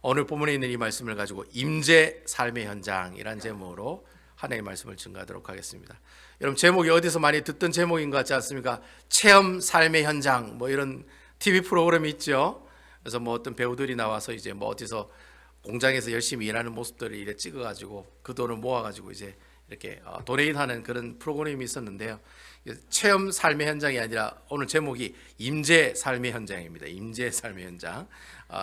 오늘 본문에 있는 이 말씀을 가지고 임재 삶의 현장이라는 제목으로 하나님의 말씀을 증거하도록 하겠습니다. 여러분, 제목이 어디서 많이 듣던 제목인 것 같지 않습니까? 체험 삶의 현장, 뭐 이런 TV 프로그램이 있죠. 그래서 뭐 어떤 배우들이 나와서 이제 뭐 어디서 공장에서 열심히 일하는 모습들을 이래 찍어가지고 그 돈을 모아가지고 이제 이렇게 도네이트하는 그런 프로그램이 있었는데요. 체험 삶의 현장이 아니라 오늘 제목이 임재 삶의 현장입니다. 임재 삶의 현장.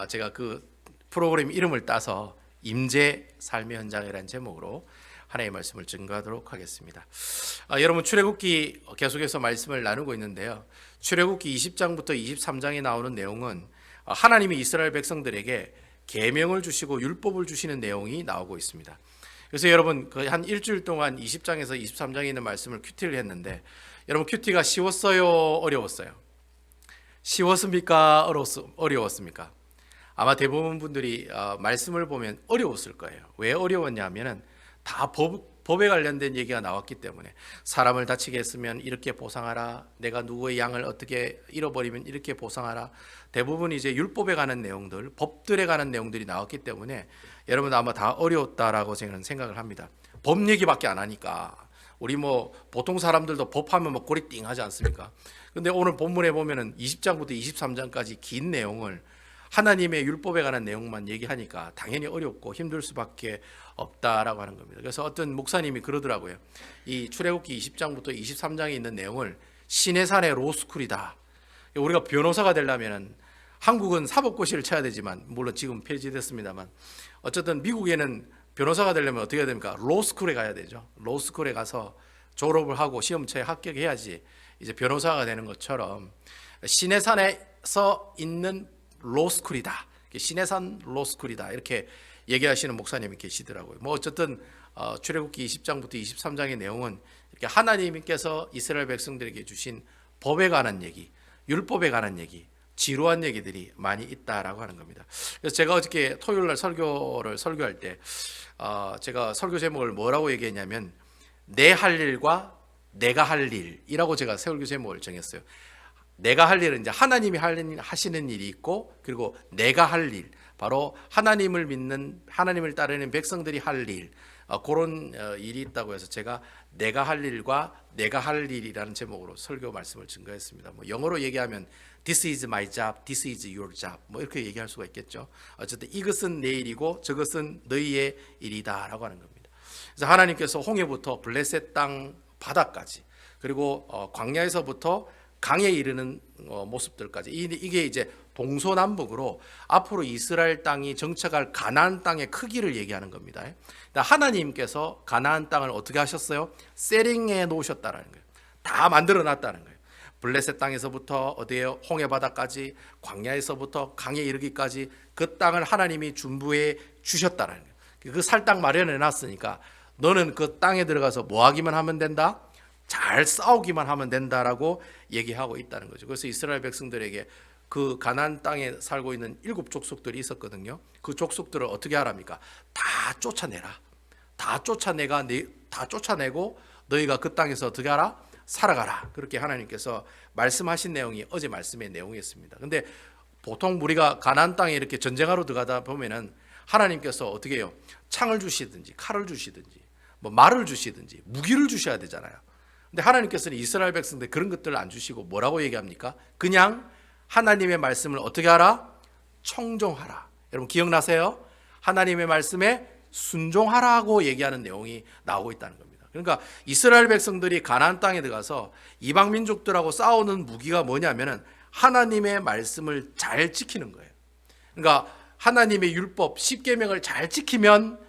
제가 그 프로그램 이름을 따서 임재 삶의 현장이라는 제목으로 하나님의 말씀을 증거하도록 하겠습니다. 여러분, 출애굽기 계속해서 말씀을 나누고 있는데요. 출애굽기 20장부터 23장에 나오는 내용은 하나님이 이스라엘 백성들에게 계명을 주시고 율법을 주시는 내용이 나오고 있습니다. 그래서 여러분, 한 일주일 동안 20장에서 23장에 있는 말씀을 큐티를 했는데, 여러분, 큐티가 쉬웠어요, 어려웠어요? 쉬웠습니까, 어려웠습니까? 아마 대부분 분들이 말씀을 보면 어려웠을 거예요. 왜 어려웠냐면은 다 법에 관련된 얘기가 나왔기 때문에, 사람을 다치게 했으면 이렇게 보상하라, 내가 누구의 양을 어떻게 잃어버리면 이렇게 보상하라, 대부분 이제 율법에 관한 내용들, 법들에 관한 내용들이 나왔기 때문에 여러분 아마 다 어려웠다라고 저는 생각을 합니다. 법 얘기밖에 안 하니까. 우리 뭐 보통 사람들도 법하면 뭐 꼬리 띵 하지 않습니까? 근데 오늘 본문에 보면은 20장부터 23장까지 긴 내용을 하나님의 율법에 관한 내용만 얘기하니까 당연히 어렵고 힘들 수밖에 없다라고 하는 겁니다. 그래서 어떤 목사님이 그러더라고요. 이 출애굽기 20장부터 23장에 있는 내용을 시내산의 로스쿨이다. 우리가 변호사가 되려면 한국은 사법고시를 쳐야 되지만, 물론 지금 폐지됐습니다만, 어쨌든 미국에는 변호사가 되려면 어떻게 해야 됩니까? 로스쿨에 가야 되죠. 로스쿨에 가서 졸업을 하고 시험처에 합격해야지 이제 변호사가 되는 것처럼 시내산에서 있는 로스쿨이다, 시내산 로스쿨이다, 이렇게 얘기하시는 목사님이 계시더라고요. 뭐 어쨌든 출애굽기 20장부터 23장의 내용은 이렇게 하나님께서 이스라엘 백성들에게 주신 법에 관한 얘기, 율법에 관한 얘기, 지루한 얘기들이 많이 있다라고 하는 겁니다. 그래서 제가 어저께 토요일 날 설교할 때 제가 설교 제목을 뭐라고 얘기했냐면, 내 할 일과 내가 할 일이라고 제가 설교 제목을 정했어요. 내가 할 일은 이제 하나님이 하시는 일이 있고, 그리고 내가 할 일, 바로 하나님을 믿는, 하나님을 따르는 백성들이 할 일, 그런 일이 있다고 해서 제가 내가 할 일과 내가 할 일이라는 제목으로 설교 말씀을 증거했습니다. 뭐 영어로 얘기하면 This is my job, this is your job, 뭐 이렇게 얘기할 수가 있겠죠. 어쨌든 이것은 내 일이고 저것은 너희의 일이다라고 하는 겁니다. 그래서 하나님께서 홍해부터 블레셋 땅 바다까지, 그리고 광야에서부터 강에 이르는 모습들까지, 이게 이제 동서남북으로 앞으로 이스라엘 땅이 정착할 가나안 땅의 크기를 얘기하는 겁니다. 하나님께서 가나안 땅을 어떻게 하셨어요? 세링해 놓으셨다라는 거예요. 다 만들어 놨다는 거예요. 블레셋 땅에서부터 어디에요? 홍해 바다까지, 광야에서부터 강에 이르기까지 그 땅을 하나님이 준부해 주셨다라는 거예요. 그 살 땅 마련해 놨으니까 너는 그 땅에 들어가서 뭐 하기만 하면 된다? 잘 싸우기만 하면 된다라고 얘기하고 있다는 거죠. 그래서 이스라엘 백성들에게 그 가나안 땅에 살고 있는 7 족속들이 있었거든요. 그 족속들을 어떻게 하랍니까? 다 쫓아내라. 다 쫓아내고 너희가 그 땅에서 어떻게 하라? 살아가라. 그렇게 하나님께서 말씀하신 내용이 어제 말씀의 내용이었습니다. 근데 보통 우리가 가나안 땅에 이렇게 전쟁하러 들어가다 보면은 하나님께서 어떻게 해요? 창을 주시든지 칼을 주시든지 뭐 말을 주시든지 무기를 주셔야 되잖아요. 근데 하나님께서는 이스라엘 백성들 그런 것들을 안 주시고 뭐라고 얘기합니까? 그냥 하나님의 말씀을 어떻게 하라? 청종하라. 여러분 기억나세요? 하나님의 말씀에 순종하라고 얘기하는 내용이 나오고 있다는 겁니다. 그러니까 이스라엘 백성들이 가나안 땅에 들어가서 이방 민족들하고 싸우는 무기가 뭐냐면은 하나님의 말씀을 잘 지키는 거예요. 그러니까 하나님의 율법 10계명을 잘 지키면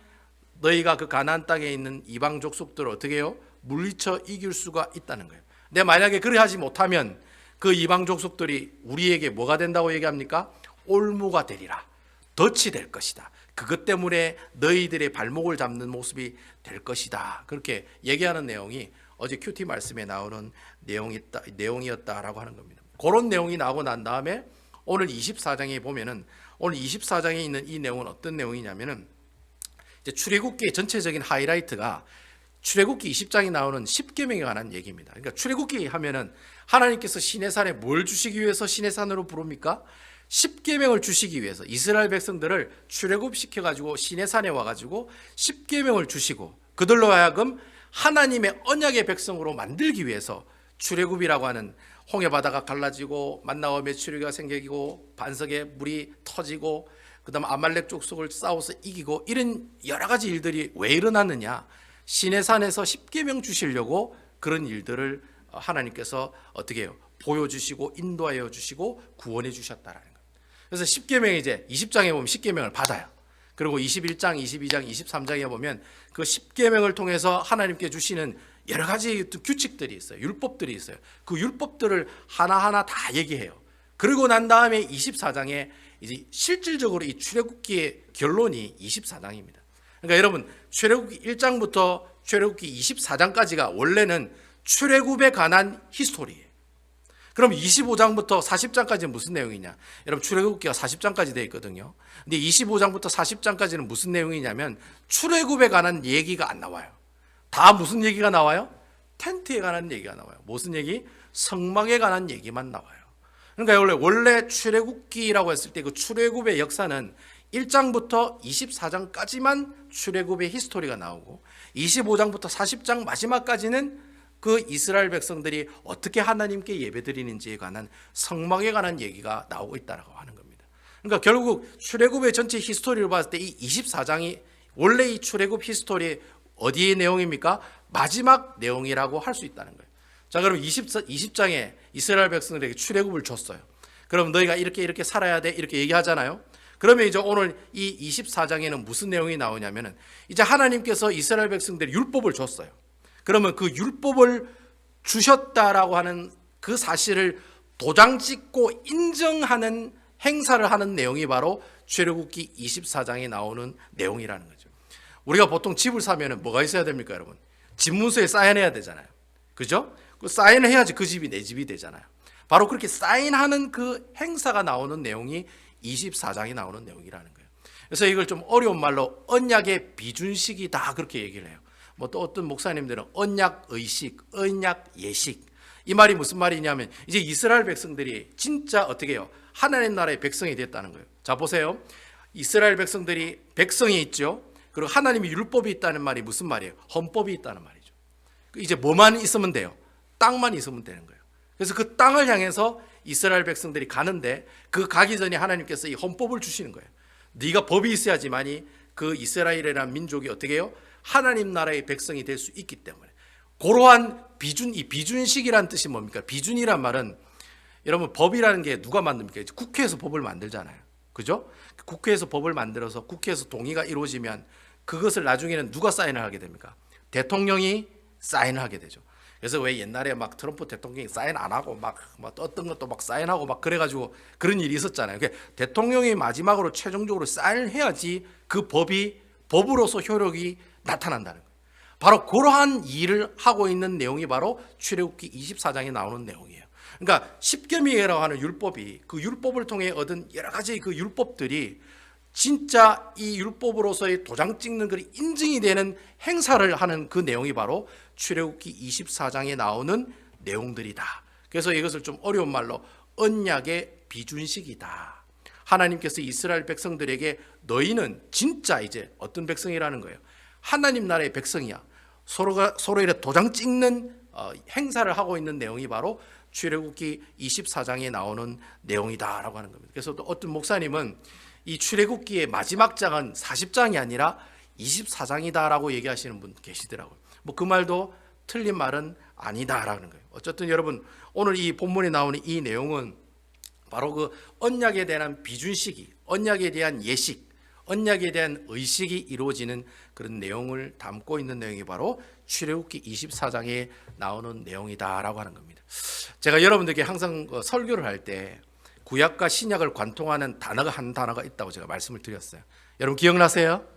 너희가 그 가나안 땅에 있는 이방 족속들을 어떻게 해요? 물리쳐 이길 수가 있다는 거예요. 근데 만약에 그래 하지 못하면 그 이방 족속들이 우리에게 뭐가 된다고 얘기합니까? 올무가 되리라. 덫이 될 것이다. 그것 때문에 너희들의 발목을 잡는 모습이 될 것이다. 그렇게 얘기하는 내용이 어제 큐티 말씀에 나오는 내용이었다라고 하는 겁니다. 그런 내용이 나오고 난 다음에 오늘 24장에 보면은, 오늘 24장에 있는 이 내용은 어떤 내용이냐면은, 이제 출애굽기의 전체적인 하이라이트가 출애굽기 20장에 나오는 10계명에 관한 얘기입니다. 그러니까 출애굽기 하면은 하나님께서 시내산에 뭘 주시기 위해서 시내산으로 부릅니까? 십계명을 주시기 위해서 이스라엘 백성들을 출애굽시켜 가지고 시내산에 와 가지고 십계명을 주시고 그들로 하여금 하나님의 언약의 백성으로 만들기 위해서 출애굽이라고 하는 홍해 바다가 갈라지고 만나와 메추리가 생기고 반석에 물이 터지고 그다음 아말렉 족속을 싸워서 이기고 이런 여러 가지 일들이 왜 일어났느냐? 시내산에서 십계명 주시려고 그런 일들을 하나님께서 어떻게 해요? 보여주시고 인도하여 주시고 구원해 주셨다라는 거예요. 그래서 십계명이 이제 20장에 보면 십계명을 받아요. 그리고 21장, 22장, 23장에 보면 그 십계명을 통해서 하나님께 주시는 여러 가지 규칙들이 있어요. 율법들이 있어요. 그 율법들을 하나하나 다 얘기해요. 그리고 난 다음에 24장에 이제 실질적으로 이 출애굽기의 결론이 24장입니다. 그러니까 여러분 출애굽기 1장부터 출애굽기 24장까지가 원래는 출애굽에 관한 히스토리예요. 그럼 25장부터 40장까지는 무슨 내용이냐? 여러분 출애굽기가 40장까지 되어 있거든요. 근데 25장부터 40장까지는 무슨 내용이냐면 출애굽에 관한 얘기가 안 나와요. 다 무슨 얘기가 나와요? 텐트에 관한 얘기가 나와요. 무슨 얘기? 성막에 관한 얘기만 나와요. 그러니까 원래 출애굽기라고 했을 때 그 출애굽의 역사는 1장부터 24장까지만 출애굽의 히스토리가 나오고 25장부터 40장 마지막까지는 그 이스라엘 백성들이 어떻게 하나님께 예배드리는지에 관한 성막에 관한 얘기가 나오고 있다고 하는 겁니다. 그러니까 결국 출애굽의 전체 히스토리를 봤을 때 이 24장이 원래 이 출애굽 히스토리의 어디의 내용입니까? 마지막 내용이라고 할 수 있다는 거예요. 자, 그럼 20장에 이스라엘 백성들에게 출애굽을 줬어요. 그럼 너희가 이렇게 살아야 돼 이렇게 얘기하잖아요. 그러면 이제 오늘 이 24장에는 무슨 내용이 나오냐면은 이제 하나님께서 이스라엘 백성들에게 율법을 줬어요. 그러면 그 율법을 주셨다라고 하는 그 사실을 도장 찍고 인정하는 행사를 하는 내용이 바로 출애굽기 24장에 나오는 내용이라는 거죠. 우리가 보통 집을 사면은 뭐가 있어야 됩니까, 여러분? 집문서에 사인해야 되잖아요. 그죠? 그 사인을 해야지 그 집이 내 집이 되잖아요. 바로 그렇게 사인하는 그 행사가 나오는 내용이 24장이 나오는 내용이라는 거예요. 그래서 이걸 좀 어려운 말로 언약의 비준식이다 그렇게 얘기를 해요. 뭐 또 어떤 목사님들은 언약 의식, 언약 예식. 이 말이 무슨 말이냐면 이제 이스라엘 백성들이 진짜 어떻게 해요? 하나님 나라의 백성이 됐다는 거예요. 자, 보세요. 이스라엘 백성들이 백성이 있죠. 그리고 하나님의 율법이 있다는 말이 무슨 말이에요? 헌법이 있다는 말이죠. 이제 뭐만 있으면 돼요? 땅만 있으면 되는 거예요. 그래서 그 땅을 향해서 이스라엘 백성들이 가는데 그 가기 전에 하나님께서 이 헌법을 주시는 거예요. 네가 법이 있어야지만이 그 이스라엘이라는 민족이 어떻게 해요? 하나님 나라의 백성이 될 수 있기 때문에 그러한 비준, 이 비준식이라는 뜻이 뭡니까? 비준이란 말은 여러분 법이라는 게 누가 만듭니까? 국회에서 법을 만들잖아요. 그죠? 국회에서 법을 만들어서 국회에서 동의가 이루어지면 그것을 나중에는 누가 사인을 하게 됩니까? 대통령이 사인을 하게 되죠. 그래서 왜 옛날에 막 트럼프 대통령이 사인 안 하고 막 어떤 것도 막 사인하고 막 그래가지고 그런 일이 있었잖아요. 그러니까 대통령이 마지막으로 최종적으로 사인을 해야지 그 법이 법으로서 효력이 나타난다는 거예요. 바로 그러한 일을 하고 있는 내용이 바로 출애굽기 24장에 나오는 내용이에요. 그러니까 십계명이라고 하는 율법이 그 율법을 통해 얻은 여러 가지 그 율법들이 진짜 이 율법으로서의 도장 찍는 그 인증이 되는 행사를 하는 그 내용이 바로 출애굽기 24장에 나오는 내용들이다. 그래서 이것을 좀 어려운 말로 언약의 비준식이다. 하나님께서 이스라엘 백성들에게 너희는 진짜 이제 어떤 백성이라는 거예요? 하나님 나라의 백성이야. 서로 이렇게 도장 찍는 행사를 하고 있는 내용이 바로 출애굽기 24장에 나오는 내용이다라고 하는 겁니다. 그래서 또 어떤 목사님은 이 출애굽기의 마지막 장은 40장이 아니라 24장이다라고 얘기하시는 분 계시더라고요. 뭐 그 말도 틀린 말은 아니다라는 거예요. 어쨌든 여러분 오늘 이 본문에 나오는 이 내용은 바로 그 언약에 대한 비준식이, 언약에 대한 예식, 언약에 대한 의식이 이루어지는 그런 내용을 담고 있는 내용이 바로 출애굽기 24장에 나오는 내용이다라고 하는 겁니다. 제가 여러분들께 항상 설교를 할 때 구약과 신약을 관통하는 단어가 한 단어가 있다고 제가 말씀을 드렸어요. 여러분 기억나세요?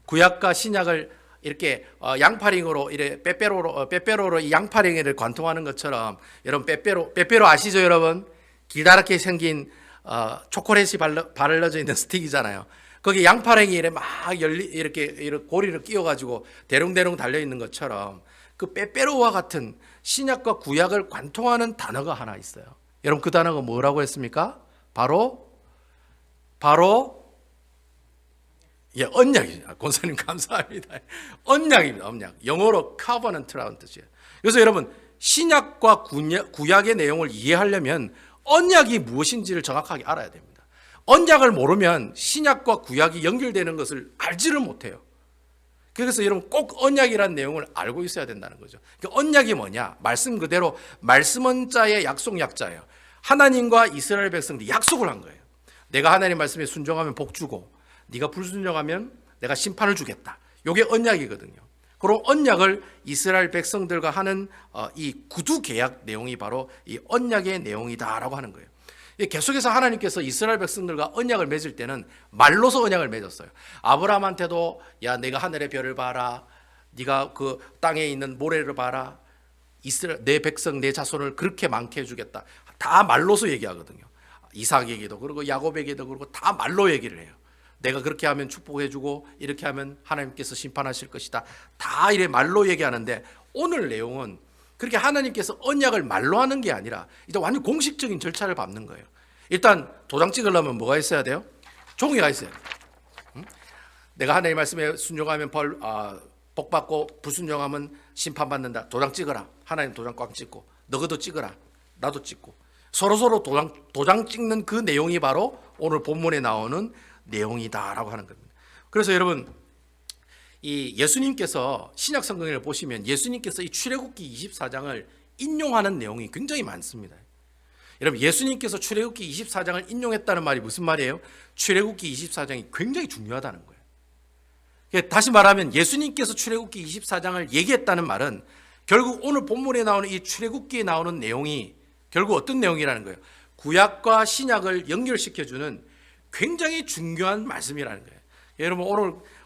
구약과 신약을 이렇게 양파링으로 이렇게 빼빼로로 이 양파링을 관통하는 것처럼 여러분 빼빼로 아시죠, 여러분? 기다랗게 생긴 초콜릿이 발라져 있는 스틱이잖아요. 거기 양파링이 이렇게 고리를 끼워가지고 대롱대롱 달려 있는 것처럼 그 빼빼로와 같은 신약과 구약을 관통하는 단어가 하나 있어요. 여러분 그 단어가 뭐라고 했습니까? 바로 바로 언약입니다. 권사님 감사합니다. 언약입니다. 언약. 영어로 covenant라는 뜻이에요. 그래서 여러분 신약과 구약의 내용을 이해하려면 언약이 무엇인지를 정확하게 알아야 됩니다. 언약을 모르면 신약과 구약이 연결되는 것을 알지를 못해요. 그래서 여러분 꼭 언약이라는 내용을 알고 있어야 된다는 거죠. 언약이 뭐냐? 말씀 그대로 말씀은 자의 약속 약자예요. 하나님과 이스라엘 백성들이 약속을 한 거예요. 내가 하나님 말씀에 순종하면 복 주고 네가 불순종하면 내가 심판을 주겠다. 이게 언약이거든요. 그럼 언약을 이스라엘 백성들과 하는 이 구두 계약 내용이 바로 이 언약의 내용이다라고 하는 거예요. 계속해서 하나님께서 이스라엘 백성들과 언약을 맺을 때는 말로서 언약을 맺었어요. 아브라함한테도 야 내가 하늘의 별을 봐라, 네가 그 땅에 있는 모래를 봐라, 내 백성 내 자손을 그렇게 많게 해주겠다. 다 말로서 얘기하거든요. 이삭에게도 그러고 야곱에게도 그러고 다 말로 얘기를 해요. 내가 그렇게 하면 축복해주고 이렇게 하면 하나님께서 심판하실 것이다. 다 이래 말로 얘기하는데 오늘 내용은 그렇게 하나님께서 언약을 말로 하는 게 아니라 이제 완전 공식적인 절차를 밟는 거예요. 일단 도장 찍으려면 뭐가 있어야 돼요? 종이가 있어야 돼요. 내가 하나님 말씀에 순종하면 복 받고 불순종하면 심판받는다. 도장 찍어라. 하나님 도장 꽉 찍고 너도 찍어라. 나도 찍고 서로 도장 찍는 그 내용이 바로 오늘 본문에 나오는 내용이다라고 하는 겁니다. 그래서 여러분 이 예수님께서 신약 성경을 보시면 예수님께서 이 출애굽기 24장을 인용하는 내용이 굉장히 많습니다. 여러분 예수님께서 출애굽기 24장을 인용했다는 말이 무슨 말이에요? 출애굽기 24장이 굉장히 중요하다는 거예요. 다시 말하면 예수님께서 출애굽기 24장을 얘기했다는 말은 결국 오늘 본문에 나오는 이 출애굽기에 나오는 내용이 결국 어떤 내용이라는 거예요? 구약과 신약을 연결시켜주는 굉장히 중요한 말씀이라는 거예요. 여러분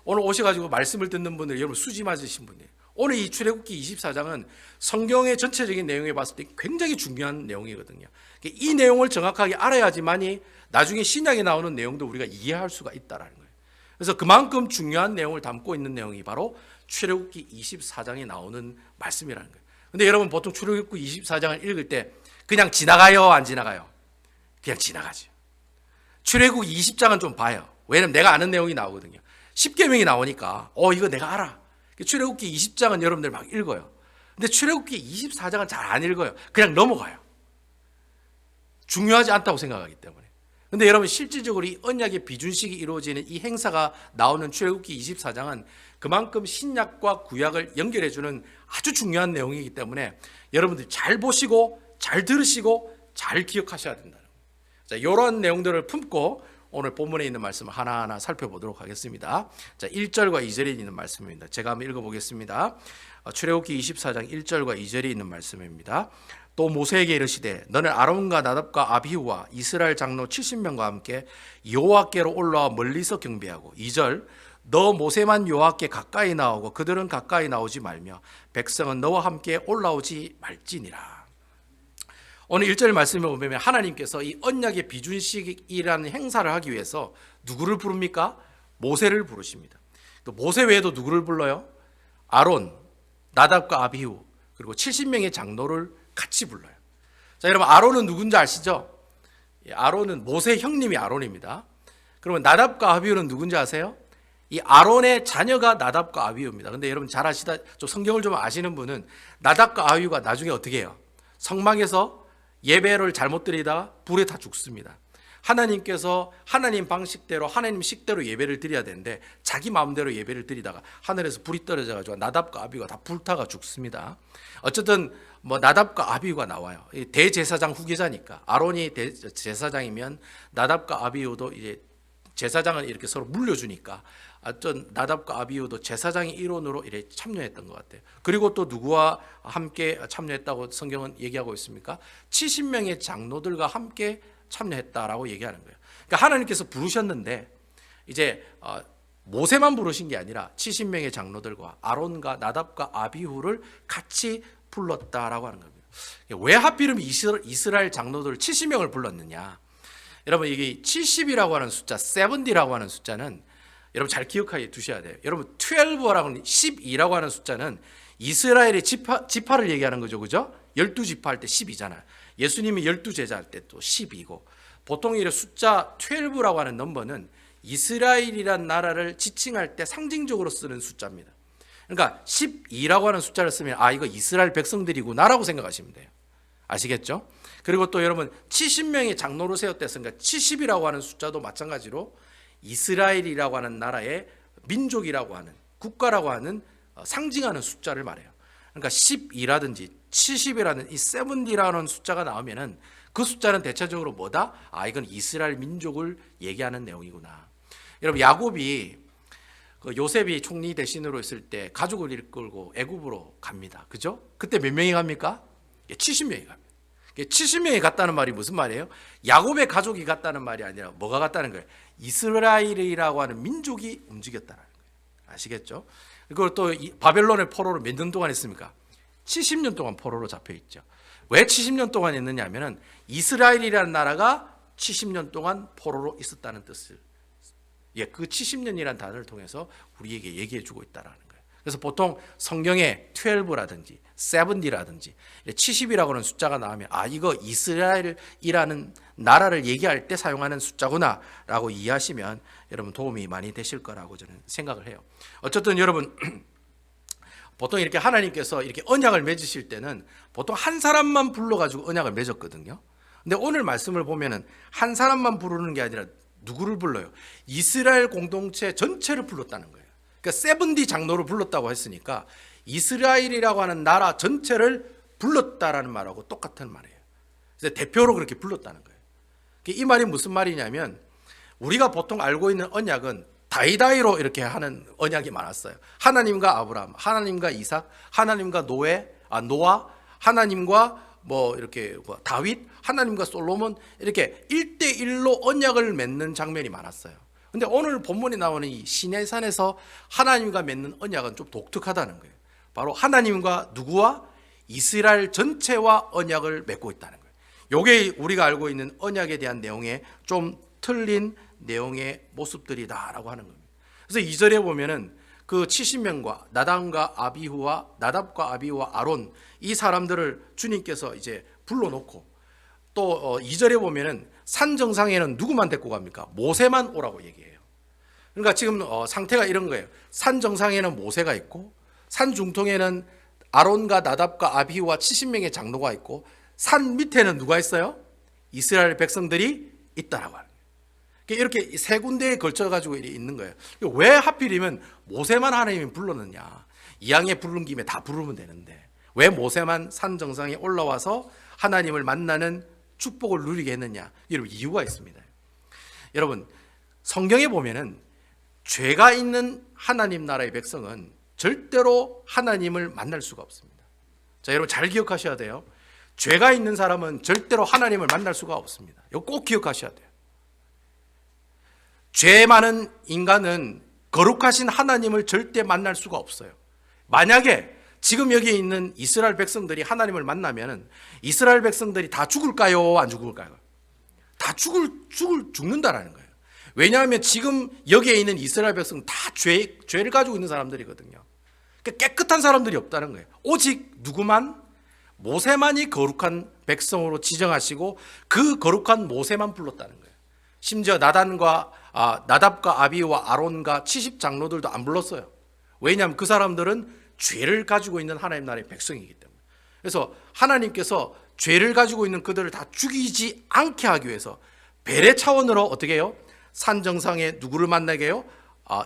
오늘 오셔가지고 말씀을 듣는 분들 여러분 수지 맞으신 분이에요. 오늘 이 출애굽기 24장은 성경의 전체적인 내용에 봤을 때 굉장히 중요한 내용이거든요. 이 내용을 정확하게 알아야지만이 나중에 신약에 나오는 내용도 우리가 이해할 수가 있다라는 거예요. 그래서 그만큼 중요한 내용을 담고 있는 내용이 바로 출애굽기 24장에 나오는 말씀이라는 거예요. 근데 여러분 보통 출애굽기 24장을 읽을 때 그냥 지나가요, 안 지나가요? 그냥 지나가죠. 출애굽기 20장은 좀 봐요. 왜냐면 내가 아는 내용이 나오거든요. 10계명이 나오니까 이거 내가 알아. 출애굽기 20장은 여러분들 막 읽어요. 근데 출애굽기 24장은 잘 안 읽어요. 그냥 넘어가요. 중요하지 않다고 생각하기 때문에. 근데 여러분 실질적으로 이 언약의 비준식이 이루어지는 이 행사가 나오는 출애굽기 24장은 그만큼 신약과 구약을 연결해주는 아주 중요한 내용이기 때문에 여러분들 잘 보시고 잘 들으시고 잘 기억하셔야 된다. 자, 이런 내용들을 품고 오늘 본문에 있는 말씀을 하나하나 살펴보도록 하겠습니다. 자, 1절과 2절에 있는 말씀입니다. 제가 한번 읽어보겠습니다. 출애굽기 24장 1절과 2절에 있는 말씀입니다. 또 모세에게 이르시되 너는 아론과 나답과 아비후와 이스라엘 장로 70명과 함께 여호와께로 올라와 멀리서 경배하고 2절 너 모세만 여호와께 가까이 나오고 그들은 가까이 나오지 말며 백성은 너와 함께 올라오지 말지니라. 오늘 1절 말씀을 보면 하나님께서 이 언약의 비준식이라는 행사를 하기 위해서 누구를 부릅니까? 모세를 부르십니다. 또 모세 외에도 누구를 불러요? 아론, 나답과 아비후 그리고 70명의 장로를 같이 불러요. 자, 여러분 아론은 누군지 아시죠? 아론은 모세 형님이 아론입니다. 그러면 나답과 아비후는 누군지 아세요? 이 아론의 자녀가 나답과 아비후입니다. 근데 여러분 잘 아시다, 좀 성경을 좀 아시는 분은 나답과 아비후가 나중에 어떻게 해요? 성막에서 예배를 잘못 드리다가 불에 다 죽습니다. 하나님께서 하나님 방식대로 하나님 식대로 예배를 드려야 되는데 자기 마음대로 예배를 드리다가 하늘에서 불이 떨어져가지고 나답과 아비후가 다 불타가 죽습니다. 어쨌든 뭐 나답과 아비후가 나와요. 대제사장 후계자니까 아론이 제사장이면 나답과 아비후도 이제 제사장을 이렇게 서로 물려주니까 어떤 나답과 아비후도 제사장의 일원으로 이렇게 참여했던 것 같아요. 그리고 또 누구와 함께 참여했다고 성경은 얘기하고 있습니까? 70명의 장로들과 함께 참여했다라고 얘기하는 거예요. 그러니까 하나님께서 부르셨는데 이제 모세만 부르신 게 아니라 70명의 장로들과 아론과 나답과 아비후를 같이 불렀다라고 하는 겁니다. 왜 하필이면 이스라엘 장로들 70명을 불렀느냐? 여러분 이게 70이라고 하는 숫자, 70라고 하는 숫자는 여러분 잘 기억하게 두셔야 돼요. 여러분 12라고 하는 12라고 하는 숫자는 이스라엘의 지파를 얘기하는 거죠. 그죠? 12지파 할 때 10이잖아요. 예수님이 12제자 할 때 또 10이고 보통 이 숫자 12라고 하는 넘버는 이스라엘이란 나라를 지칭할 때 상징적으로 쓰는 숫자입니다. 그러니까 12라고 하는 숫자를 쓰면 이거 이스라엘 백성들이구나라고 생각하시면 돼요. 아시겠죠? 그리고 또 여러분 70명의 장로를 세웠댔으니까 70이라고 하는 숫자도 마찬가지로 이스라엘이라고 하는 나라의 민족이라고 하는 국가라고 하는 상징하는 숫자를 말해요. 그러니까 12라든지 70이라는 이 70라는 숫자가 나오면은 그 숫자는 대체적으로 뭐다? 이건 이스라엘 민족을 얘기하는 내용이구나. 여러분 야곱이 요셉이 총리 대신으로 있을 때 가족을 이끌고 애굽으로 갑니다. 그죠? 그때 몇 명이 갑니까? 70명이 갑니다. 70명이 갔다는 말이 무슨 말이에요? 야곱의 가족이 갔다는 말이 아니라 뭐가 갔다는 거예요? 이스라엘이라고 하는 민족이 움직였다는 거예요. 아시겠죠? 그걸 또 바벨론의 포로로 몇 년 동안 했습니까? 70년 동안 포로로 잡혀 있죠. 왜 70년 동안 있느냐 하면은 이스라엘이라는 나라가 70년 동안 포로로 있었다는 뜻을 그 70년이라는 단어를 통해서 우리에게 얘기해 주고 있다라는 거예요. 그래서 보통 성경에 12라든지 70라든지 70이라고 하는 숫자가 나오면 이거 이스라엘이라는 나라를 얘기할 때 사용하는 숫자구나 라고 이해하시면 여러분 도움이 많이 되실 거라고 저는 생각을 해요. 어쨌든 여러분 보통 이렇게 하나님께서 이렇게 언약을 맺으실 때는 보통 한 사람만 불러가지고 언약을 맺었거든요. 근데 오늘 말씀을 보면은 한 사람만 부르는 게 아니라 누구를 불러요? 이스라엘 공동체 전체를 불렀다는 거예요. 그러니까 세븐디 장로를 불렀다고 했으니까 이스라엘이라고 하는 나라 전체를 불렀다라는 말하고 똑같은 말이에요. 그래서 대표로 그렇게 불렀다는 거예요. 이 말이 무슨 말이냐면 우리가 보통 알고 있는 언약은 다이다이로 이렇게 하는 언약이 많았어요. 하나님과 아브라함, 하나님과 이삭, 하나님과 노아, 하나님과 이렇게 다윗, 하나님과 솔로몬 이렇게 1대1로 언약을 맺는 장면이 많았어요. 근데 오늘 본문에 나오는 이 시내산에서 하나님과 맺는 언약은 좀 독특하다는 거예요. 바로 하나님과 누구와? 이스라엘 전체와 언약을 맺고 있다는 거예요. 이게 우리가 알고 있는 언약에 대한 내용에 좀 틀린 내용의 모습들이다라고 하는 겁니다. 그래서 2절에 보면은 그 70명과 나답과 아비후와 아론 이 사람들을 주님께서 이제 불러놓고 또 2절에 보면은 산 정상에는 누구만 데리고 갑니까? 모세만 오라고 얘기해요. 그러니까 지금 상태가 이런 거예요. 산 정상에는 모세가 있고 산 중통에는 아론과 나답과 아비후와 70명의 장로가 있고 산 밑에는 누가 있어요? 이스라엘 백성들이 있다라고 하는 거예요. 이렇게 세 군데에 걸쳐가지고 있는 거예요. 왜 하필이면 모세만 하나님이 불렀느냐? 이왕에 부른 김에 다 부르면 되는데 왜 모세만 산 정상에 올라와서 하나님을 만나는 축복을 누리게 했느냐? 여러분 이유가 있습니다. 여러분 성경에 보면은 죄가 있는 하나님 나라의 백성은 절대로 하나님을 만날 수가 없습니다. 자, 여러분 잘 기억하셔야 돼요. 죄가 있는 사람은 절대로 하나님을 만날 수가 없습니다. 이거 꼭 기억하셔야 돼요. 죄 많은 인간은 거룩하신 하나님을 절대 만날 수가 없어요. 만약에 지금 여기에 있는 이스라엘 백성들이 하나님을 만나면 이스라엘 백성들이 다 죽을까요? 안 죽을까요? 다 죽는다라는 거예요. 왜냐하면 지금 여기에 있는 이스라엘 백성은 다 죄를 가지고 있는 사람들이거든요. 그러니까 깨끗한 사람들이 없다는 거예요. 오직 누구만? 모세만이 거룩한 백성으로 지정하시고 그 거룩한 모세만 불렀다는 거예요. 심지어 나답과 아비와 아론과 70 장로들도 안 불렀어요. 왜냐하면 그 사람들은 죄를 가지고 있는 하나님 나라의 백성이기 때문에. 그래서 하나님께서 죄를 가지고 있는 그들을 다 죽이지 않게 하기 위해서 벨의 차원으로 어떻게 해요? 산 정상에 누구를 만나게 해요?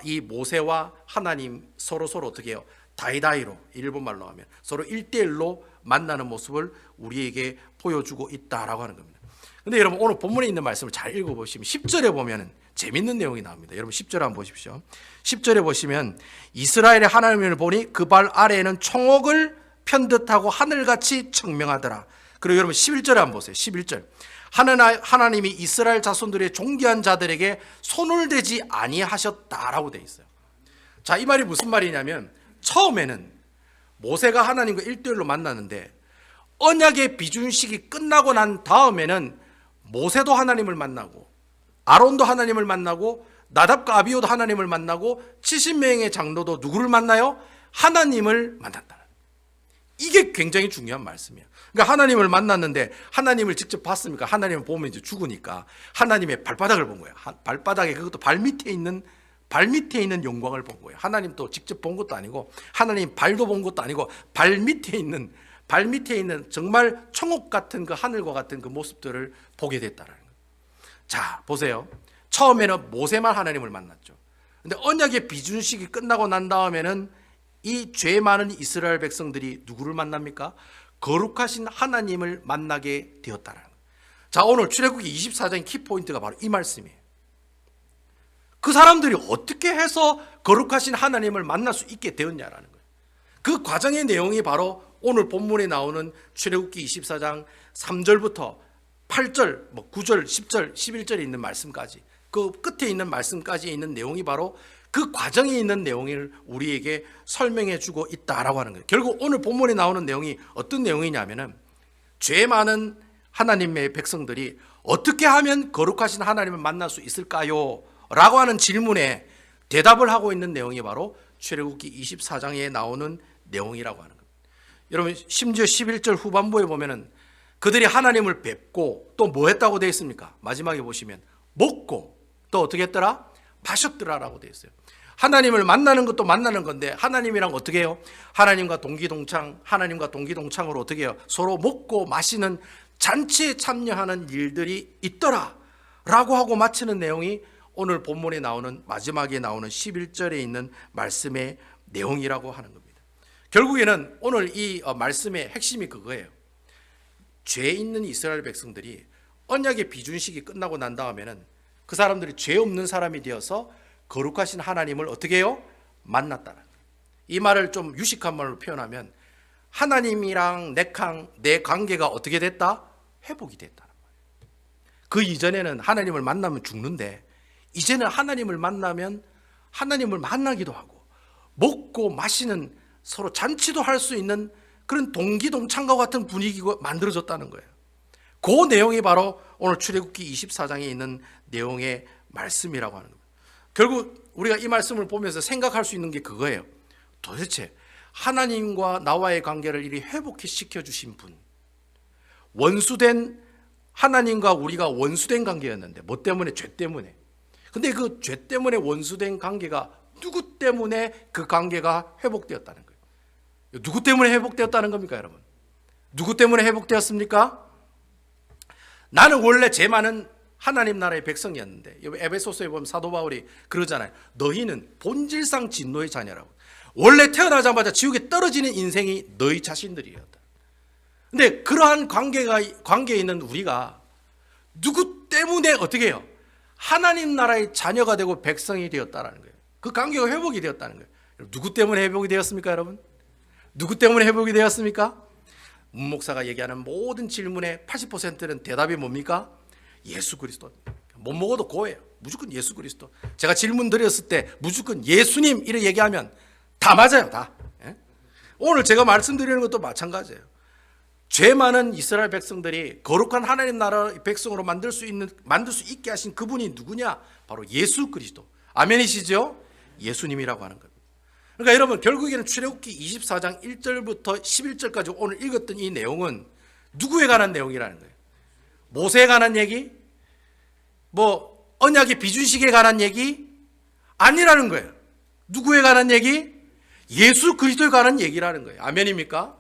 이 모세와 하나님 서로 어떻게 해요? 다이다이로 일본말로 하면 서로 1대1로 만나는 모습을 우리에게 보여주고 있다라고 하는 겁니다. 근데 여러분 오늘 본문에 있는 말씀을 잘 읽어보시면 10절에 보면 재밌는 내용이 나옵니다. 여러분 10절 한번 보십시오. 10절에 보시면 이스라엘의 하나님을 보니 그 발 아래에는 총옥을 편듯하고 하늘같이 청명하더라. 그리고 여러분 11절에 한번 보세요. 11절 하나님이 이스라엘 자손들의 존귀한 자들에게 손을 대지 아니하셨다라고 돼 있어요. 자, 이 말이 무슨 말이냐면 처음에는 모세가 하나님과 1대1로 만나는데 언약의 비준식이 끝나고 난 다음에는 모세도 하나님을 만나고 아론도 하나님을 만나고 나답과 아비후도 하나님을 만나고 70명의 장로도 누구를 만나요? 하나님을 만난다. 이게 굉장히 중요한 말씀이에요. 그러니까 하나님을 만났는데 하나님을 직접 봤습니까? 하나님을 보면 이제 죽으니까 하나님의 발바닥을 본 거예요. 발바닥에 그것도 발 밑에 있는 영광을 본 거예요. 하나님 또 직접 본 것도 아니고 하나님 발도 본 것도 아니고 발 밑에 있는 정말 천국 같은 그 하늘과 같은 그 모습들을 보게 됐다는 거예요. 자, 보세요. 처음에는 모세만 하나님을 만났죠. 근데 언약의 비준식이 끝나고 난 다음에는 이 죄 많은 이스라엘 백성들이 누구를 만납니까? 거룩하신 하나님을 만나게 되었다는 거예요. 자, 오늘 출애굽기 24장 키포인트가 바로 이 말씀이에요. 그 사람들이 어떻게 해서 거룩하신 하나님을 만날 수 있게 되었냐라는 거예요. 그 과정의 내용이 바로 오늘 본문에 나오는 출애굽기 24장 3절부터 8절, 9절, 10절, 11절에 있는 말씀까지, 그 끝에 있는 말씀까지 있는 내용이 바로 그 과정에 있는 내용을 우리에게 설명해 주고 있다라고 하는 거예요. 결국 오늘 본문에 나오는 내용이 어떤 내용이냐면은 죄 많은 하나님의 백성들이 어떻게 하면 거룩하신 하나님을 만날 수 있을까요? 라고 하는 질문에 대답을 하고 있는 내용이 바로 출애굽기 24장에 나오는 내용이라고 하는 겁니다. 여러분, 심지어 11절 후반부에 보면은 그들이 하나님을 뵙고 또 뭐 했다고 되어 있습니까? 마지막에 보시면 먹고 또 어떻게 했더라? 마셨더라라고 되어 있어요. 하나님을 만나는 것도 만나는 건데 하나님이랑 어떻게 해요? 하나님과 동기동창으로 어떻게 해요? 서로 먹고 마시는 잔치에 참여하는 일들이 있더라 라고 하고 마치는 내용이 오늘 본문에 나오는 마지막에 나오는 11절에 있는 말씀의 내용이라고 하는 겁니다. 결국에는 오늘 이 말씀의 핵심이 그거예요. 죄 있는 이스라엘 백성들이 언약의 비준식이 끝나고 난 다음에는 그 사람들이 죄 없는 사람이 되어서 거룩하신 하나님을 어떻게 해요? 만났다는 거예요. 이 말을 좀 유식한 말로 표현하면 하나님이랑 내 관계가 어떻게 됐다? 회복이 됐다는 거예요. 그 이전에는 하나님을 만나면 죽는데 이제는 하나님을 만나면 하나님을 만나기도 하고 먹고 마시는 서로 잔치도 할 수 있는 그런 동기동창과 같은 분위기가 만들어졌다는 거예요. 그 내용이 바로 오늘 출애굽기 24장에 있는 내용의 말씀이라고 하는 겁니다. 결국 우리가 이 말씀을 보면서 생각할 수 있는 게 그거예요. 도대체 하나님과 나와의 관계를 이리 회복시켜 주신 분, 원수된 하나님과 우리가 원수된 관계였는데 뭐 때문에? 죄 때문에. 근데 그 죄 때문에 원수된 관계가 누구 때문에 그 관계가 회복되었다는 거예요. 누구 때문에 회복되었다는 겁니까, 여러분? 누구 때문에 회복되었습니까? 나는 원래 죄 많은 하나님 나라의 백성이었는데, 에베소서에 보면 사도 바울이 그러잖아요. 너희는 본질상 진노의 자녀라고. 원래 태어나자마자 지옥에 떨어지는 인생이 너희 자신들이었다. 근데 그러한 관계에 있는 우리가 누구 때문에 어떻게 해요? 하나님 나라의 자녀가 되고 백성이 되었다는 거예요. 그 관계가 회복이 되었다는 거예요. 누구 때문에 회복이 되었습니까, 여러분? 누구 때문에 회복이 되었습니까? 문 목사가 얘기하는 모든 질문의 80%는 대답이 뭡니까? 예수 그리스도. 못 먹어도 고예요. 무조건 예수 그리스도. 제가 질문 드렸을 때 무조건 예수님 이렇게 얘기하면 다 맞아요, 다. 예? 오늘 제가 말씀드리는 것도 마찬가지예요. 죄 많은 이스라엘 백성들이 거룩한 하나님 나라 백성으로 만들 수 있게 하신 그분이 누구냐? 바로 예수 그리스도. 아멘이시죠? 예수님이라고 하는 겁니다. 그러니까 여러분, 결국에는 출애굽기 24장 1절부터 11절까지 오늘 읽었던 이 내용은 누구에 관한 내용이라는 거예요? 모세에 관한 얘기? 뭐 언약의 비준식에 관한 얘기? 아니라는 거예요. 누구에 관한 얘기? 예수 그리스도에 관한 얘기라는 거예요. 아멘입니까?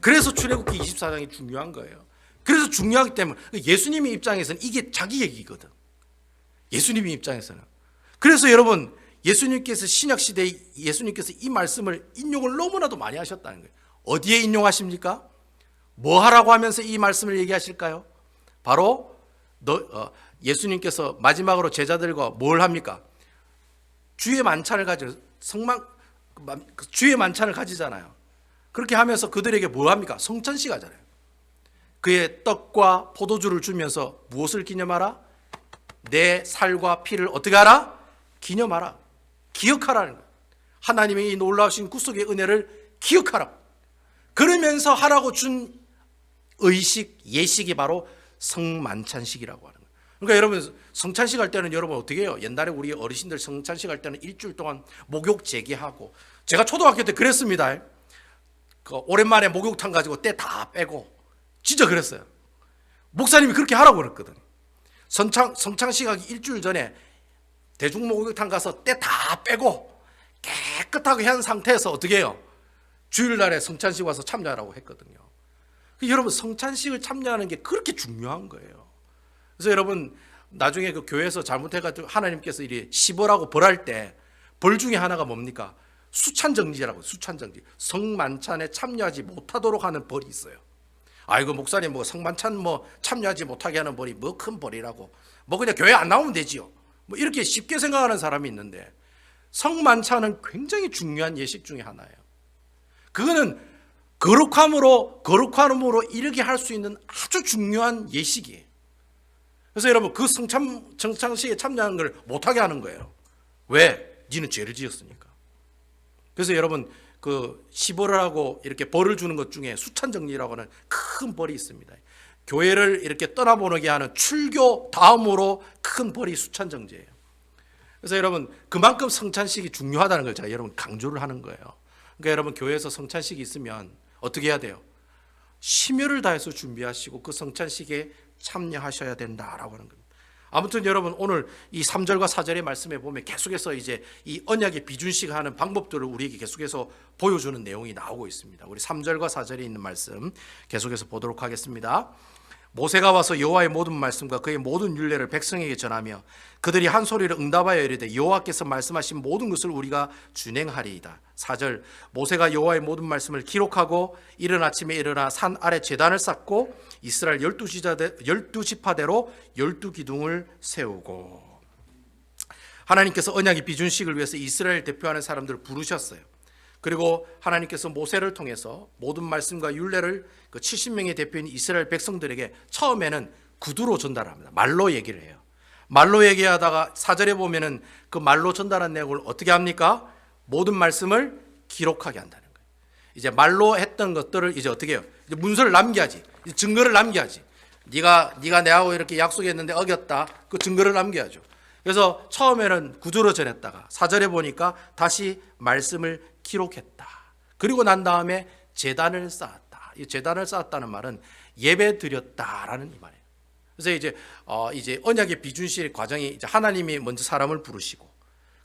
그래서 출애굽기 24장이 중요한 거예요. 그래서 중요하기 때문에 예수님의 입장에서는 이게 자기 얘기거든. 예수님의 입장에서는. 그래서 여러분, 예수님께서 신약시대에 예수님께서 이 말씀을 인용을 너무나도 많이 하셨다는 거예요. 어디에 인용하십니까? 뭐 하라고 하면서 이 말씀을 얘기하실까요? 바로 예수님께서 마지막으로 제자들과 뭘 합니까? 주의 만찬을 주의 만찬을 가지잖아요. 그렇게 하면서 그들에게 뭐 합니까? 성찬식 하잖아요. 그의 떡과 포도주를 주면서 무엇을 기념하라? 내 살과 피를 어떻게 하라? 기념하라. 기억하라는 거예요. 하나님의 이 놀라우신 구속의 은혜를 기억하라. 그러면서 하라고 준 예식이 바로 성만찬식이라고 하는 거예요. 그러니까 여러분, 성찬식 할 때는 여러분 어떻게 해요? 옛날에 우리 어르신들 성찬식 할 때는 일주일 동안 목욕 재개하고, 제가 초등학교 때 그랬습니다. 그 오랜만에 목욕탕 가지고 때 다 빼고 진짜 그랬어요. 목사님이 그렇게 하라고 그랬거든. 성창식 하기 일주일 전에 대중 목욕탕 가서 때 다 빼고 깨끗하게 한 상태에서 어떻게 해요? 주일날에 성찬식 와서 참여하라고 했거든요. 여러분, 성찬식을 참여하는 게 그렇게 중요한 거예요. 그래서 여러분, 나중에 그 교회에서 잘못해가지고 하나님께서 이리 시벌하고 벌할 때 벌 중에 하나가 뭡니까? 수찬정지라고. 수찬정지. 성만찬에 참여하지 못하도록 하는 벌이 있어요. 아이고, 목사님 뭐 성만찬 뭐 참여하지 못하게 하는 벌이 뭐 큰 벌이라고, 뭐 그냥 교회 안 나오면 되지요, 뭐 이렇게 쉽게 생각하는 사람이 있는데, 성만찬은 굉장히 중요한 예식 중에 하나예요. 그거는 거룩함으로 이르게 할 수 있는 아주 중요한 예식이에요. 그래서 여러분, 그 성찬식에 참여하는 걸 못하게 하는 거예요. 왜? 니는 죄를 지었으니까. 그래서 여러분, 그 시벌을 하고 이렇게 벌을 주는 것 중에 수찬정리라고 하는 큰 벌이 있습니다. 교회를 이렇게 떠나보내게 하는 출교 다음으로 큰 벌이 수찬정제예요. 그래서 여러분, 그만큼 성찬식이 중요하다는 걸 제가 여러분 강조를 하는 거예요. 그러니까 여러분, 교회에서 성찬식이 있으면 어떻게 해야 돼요? 심혈을 다해서 준비하시고 그 성찬식에 참여하셔야 된다라고 하는 겁니다. 아무튼 여러분, 오늘 이 3절과 4절의 말씀에 보면 계속해서 이제 이 언약의 비준식하는 방법들을 우리에게 계속해서 보여주는 내용이 나오고 있습니다. 우리 3절과 4절에 있는 말씀 계속해서 보도록 하겠습니다. 모세가 와서 여호와의 모든 말씀과 그의 모든 율례를 백성에게 전하며 그들이 한 소리를 응답하여 이르되 여호와께서 말씀하신 모든 것을 우리가 준행하리이다. 4절, 모세가 여호와의 모든 말씀을 기록하고 이른 아침에 일어나 산 아래 제단을 쌓고 이스라엘 12지파대로 12기둥을 세우고. 하나님께서 언약의 비준식을 위해서 이스라엘 대표하는 사람들을 부르셨어요. 그리고 하나님께서 모세를 통해서 모든 말씀과 율례를 그 70명의 대표인 이스라엘 백성들에게 처음에는 구두로 전달합니다. 말로 얘기를 해요. 말로 얘기하다가 4절에 보면은 그 말로 전달한 내용을 어떻게 합니까? 모든 말씀을 기록하게 한다는 거예요. 이제 말로 했던 것들을 이제 어떻게 해요? 이제 문서를 남겨야지. 이제 증거를 남겨야지. 네가 내하고 이렇게 약속했는데 어겼다. 그 증거를 남겨야죠. 그래서 처음에는 구두로 전했다가 4절에 보니까 다시 말씀을 기록했다. 그리고 난 다음에 제단을 쌓았다. 이 제단을 쌓았다는 말은 예배 드렸다라는 이 말이에요. 그래서 이제 언약의 비준식 과정이 이제 하나님이 먼저 사람을 부르시고,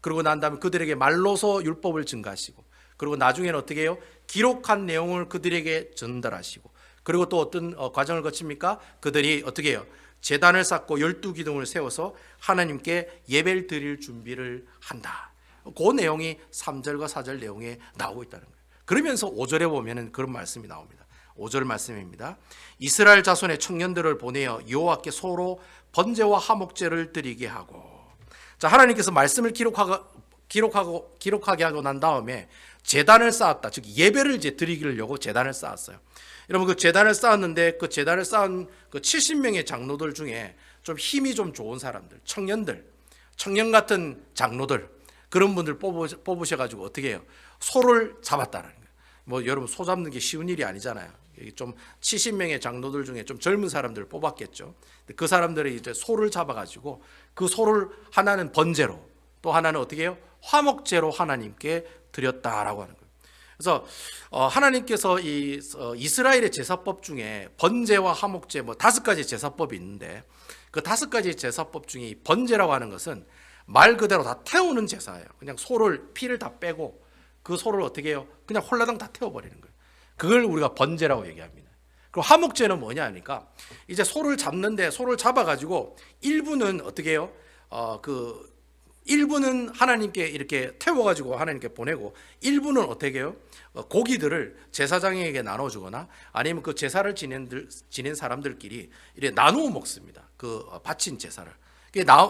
그리고 난 다음에 그들에게 말로서 율법을 증가하시고, 그리고 나중에는 어떻게 해요? 기록한 내용을 그들에게 전달하시고, 그리고 또 어떤 과정을 거칩니까? 그들이 어떻게 해요? 제단을 쌓고 12기둥을 세워서 하나님께 예배를 드릴 준비를 한다. 그 내용이 3절과 4절 내용에 나오고 있다는 거예요. 그러면서 5절에 보면은 그런 말씀이 나옵니다. 5절 말씀입니다. 이스라엘 자손의 청년들을 보내어 여호와께 소로 번제와 화목제를 드리게 하고. 자, 하나님께서 말씀을 기록하게 하고 난 다음에 제단을 쌓았다. 즉 예배를 이제 드리려고 제단을 쌓았어요. 여러분, 그 제단을 쌓았는데 그 제단을 쌓은 그 70명의 장로들 중에 좀 힘이 좀 좋은 사람들, 청년 같은 장로들, 그런 분들 뽑으셔가지고 어떻게 해요? 소를 잡았다는 거예요. 뭐 여러분, 소 잡는 게 쉬운 일이 아니잖아요. 좀 70명의 장로들 중에 좀 젊은 사람들을 뽑았겠죠. 그 사람들이 이제 소를 잡아가지고 그 소를 하나는 번제로, 또 하나는 어떻게 해요? 화목제로 하나님께 드렸다라고 하는 거예요. 그래서 하나님께서 이 이스라엘의 제사법 중에 번제와 화목제 뭐 5가지 제사법이 있는데, 그 5가지 제사법 중에 번제라고 하는 것은 말 그대로 다 태우는 제사예요. 그냥 소를 피를 다 빼고 그 소를 어떻게 해요? 그냥 홀라당 다 태워버리는 거예요. 그걸 우리가 번제라고 얘기합니다. 그리고 화목제는 뭐냐 하니까 이제 소를 잡는데, 소를 잡아가지고 일부는 어떻게 해요? 일부는 하나님께 이렇게 태워가지고 하나님께 보내고, 일부는 어떻게 해요? 고기들을 제사장에게 나눠주거나 아니면 그 제사를 지낸 사람들끼리 이렇게 나누어 먹습니다. 그 바친 제사를.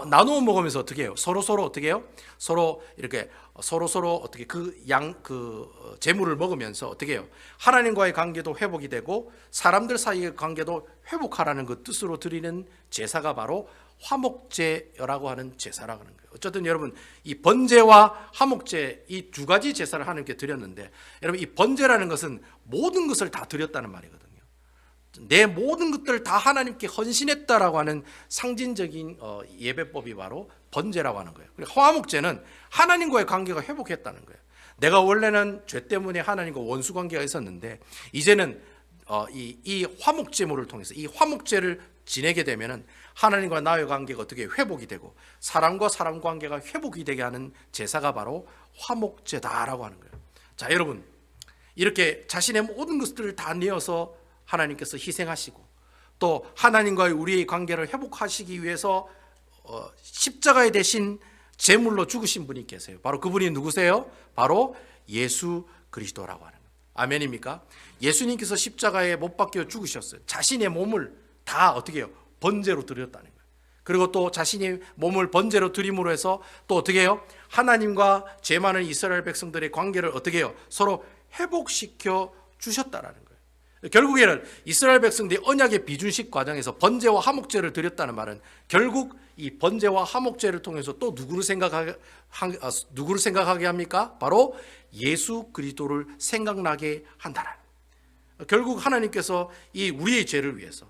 나누어 먹으면서 어떻게 해요? 서로 어떻게 해요? 서로 어떻게 그 재물을 먹으면서 어떻게 해요? 하나님과의 관계도 회복이 되고 사람들 사이의 관계도 회복하라는 그 뜻으로 드리는 제사가 바로 화목제라고 하는 제사라고 하는 거예요. 어쨌든 여러분, 이 번제와 화목제 이 2가지 제사를 하나님께 드렸는데, 여러분, 이 번제라는 것은 모든 것을 다 드렸다는 말이거든요. 내 모든 것들을 다 하나님께 헌신했다라고 하는 상징적인 예배법이 바로 번제라고 하는 거예요. 그리고 화목제는 하나님과의 관계가 회복했다는 거예요. 내가 원래는 죄 때문에 하나님과 원수 관계가 있었는데 이제는 이 화목제물을 통해서 이 화목제를 지내게 되면은 하나님과 나의 관계가 어떻게 회복이 되고 사람과 사람 관계가 회복이 되게 하는 제사가 바로 화목제다라고 하는 거예요. 자, 여러분, 이렇게 자신의 모든 것들을 다 내어서 하나님께서 희생하시고 또 하나님과의 우리의 관계를 회복하시기 위해서 십자가에 대신 제물로 죽으신 분이 계세요. 바로 그분이 누구세요? 바로 예수 그리스도라고 하는 거예요. 아멘입니까? 예수님께서 십자가에 못 박혀 죽으셨어요. 자신의 몸을 다 어떻게 해요? 번제로 드렸다는 거예요. 그리고 또 자신이 몸을 번제로 드림으로 해서 또 어떻게 해요? 하나님과 죄 많은 이스라엘 백성들의 관계를 어떻게 해요? 서로 회복시켜 주셨다라는 거예요. 결국에는 이스라엘 백성들이 언약의 비준식 과정에서 번제와 화목제를 드렸다는 말은 결국 이 번제와 화목제를 통해서 또 누구를 생각하게 합니까? 바로 예수 그리스도를 생각나게 한다는 거예요. 결국 하나님께서 이 우리의 죄를 위해서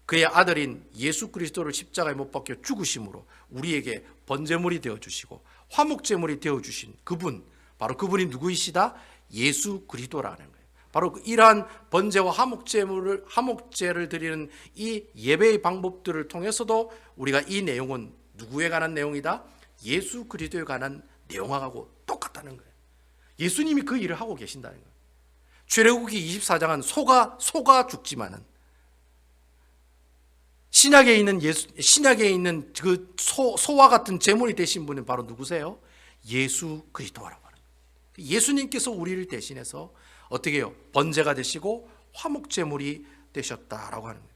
그의 아들인 예수 그리스도를 십자가에 못 박혀 죽으심으로 우리에게 번제물이 되어주시고 화목제물이 되어주신 그분, 바로 그분이 누구이시다? 예수 그리스도라는 거예요. 바로 이러한 번제와 화목제를 드리는 이 예배의 방법들을 통해서도 우리가 이 내용은 누구에 관한 내용이다? 예수 그리스도에 관한 내용하고 똑같다는 거예요. 예수님이 그 일을 하고 계신다는 거예요. 출애굽기 24장은 소가 죽지만은 신약에 있는 그 소와 같은 제물이 되신 분은 바로 누구세요? 예수 그리스도라고 하는 거예요. 예수님께서 우리를 대신해서 어떻게 해요? 번제가 되시고 화목제물이 되셨다라고 하는 거예요.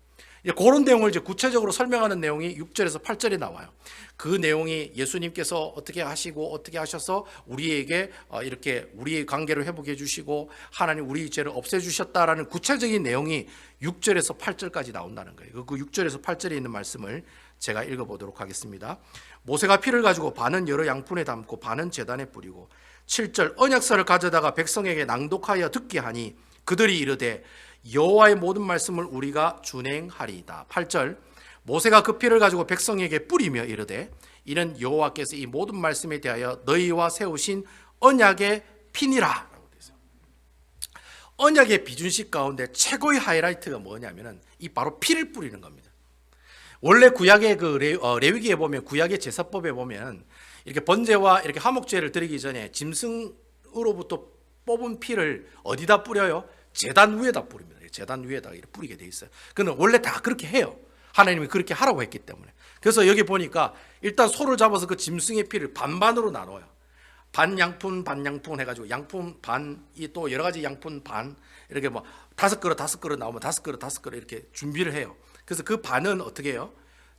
그런 내용을 이제 구체적으로 설명하는 내용이 6절에서 8절에 나와요. 그 내용이 예수님께서 어떻게 하시고 어떻게 하셔서 우리에게 이렇게 우리의 관계를 회복해 주시고 하나님 우리의 죄를 없애 주셨다라는 구체적인 내용이 6절에서 8절까지 나온다는 거예요. 그 6절에서 8절에 있는 말씀을 제가 읽어보도록 하겠습니다. 모세가 피를 가지고 반은 여러 양푼에 담고 반은 제단에 뿌리고 7절 언약서를 가져다가 백성에게 낭독하여 듣게 하니 그들이 이르되 여호와의 모든 말씀을 우리가 준행하리이다. 8절 모세가 그 피를 가지고 백성에게 뿌리며 이르되 이는 여호와께서 이 모든 말씀에 대하여 너희와 세우신 언약의 피니라. 언약의 비준식 가운데 최고의 하이라이트가 뭐냐면은 이 바로 피를 뿌리는 겁니다. 원래 구약의 레위기에 보면 구약의 제사법에 보면 이렇게 번제와 이렇게 화목제를 드리기 전에 짐승으로부터 뽑은 피를 어디다 뿌려요? 제단 위에다 뿌립니다. 제단 위에다 이렇게 뿌리게 돼 있어요. 그는 원래 다 그렇게 해요. 하나님이 그렇게 하라고 했기 때문에. 그래서 여기 보니까 일단 소를 잡아서 그 짐승의 피를 반반으로 나눠요. 반 양푼 해가지고 양푼 반이 또 여러 가지 양푼 반 이렇게 뭐 5그릇 나오면 5그릇 이렇게 준비를 해요. 그래서 그 반은 어떻게 해요?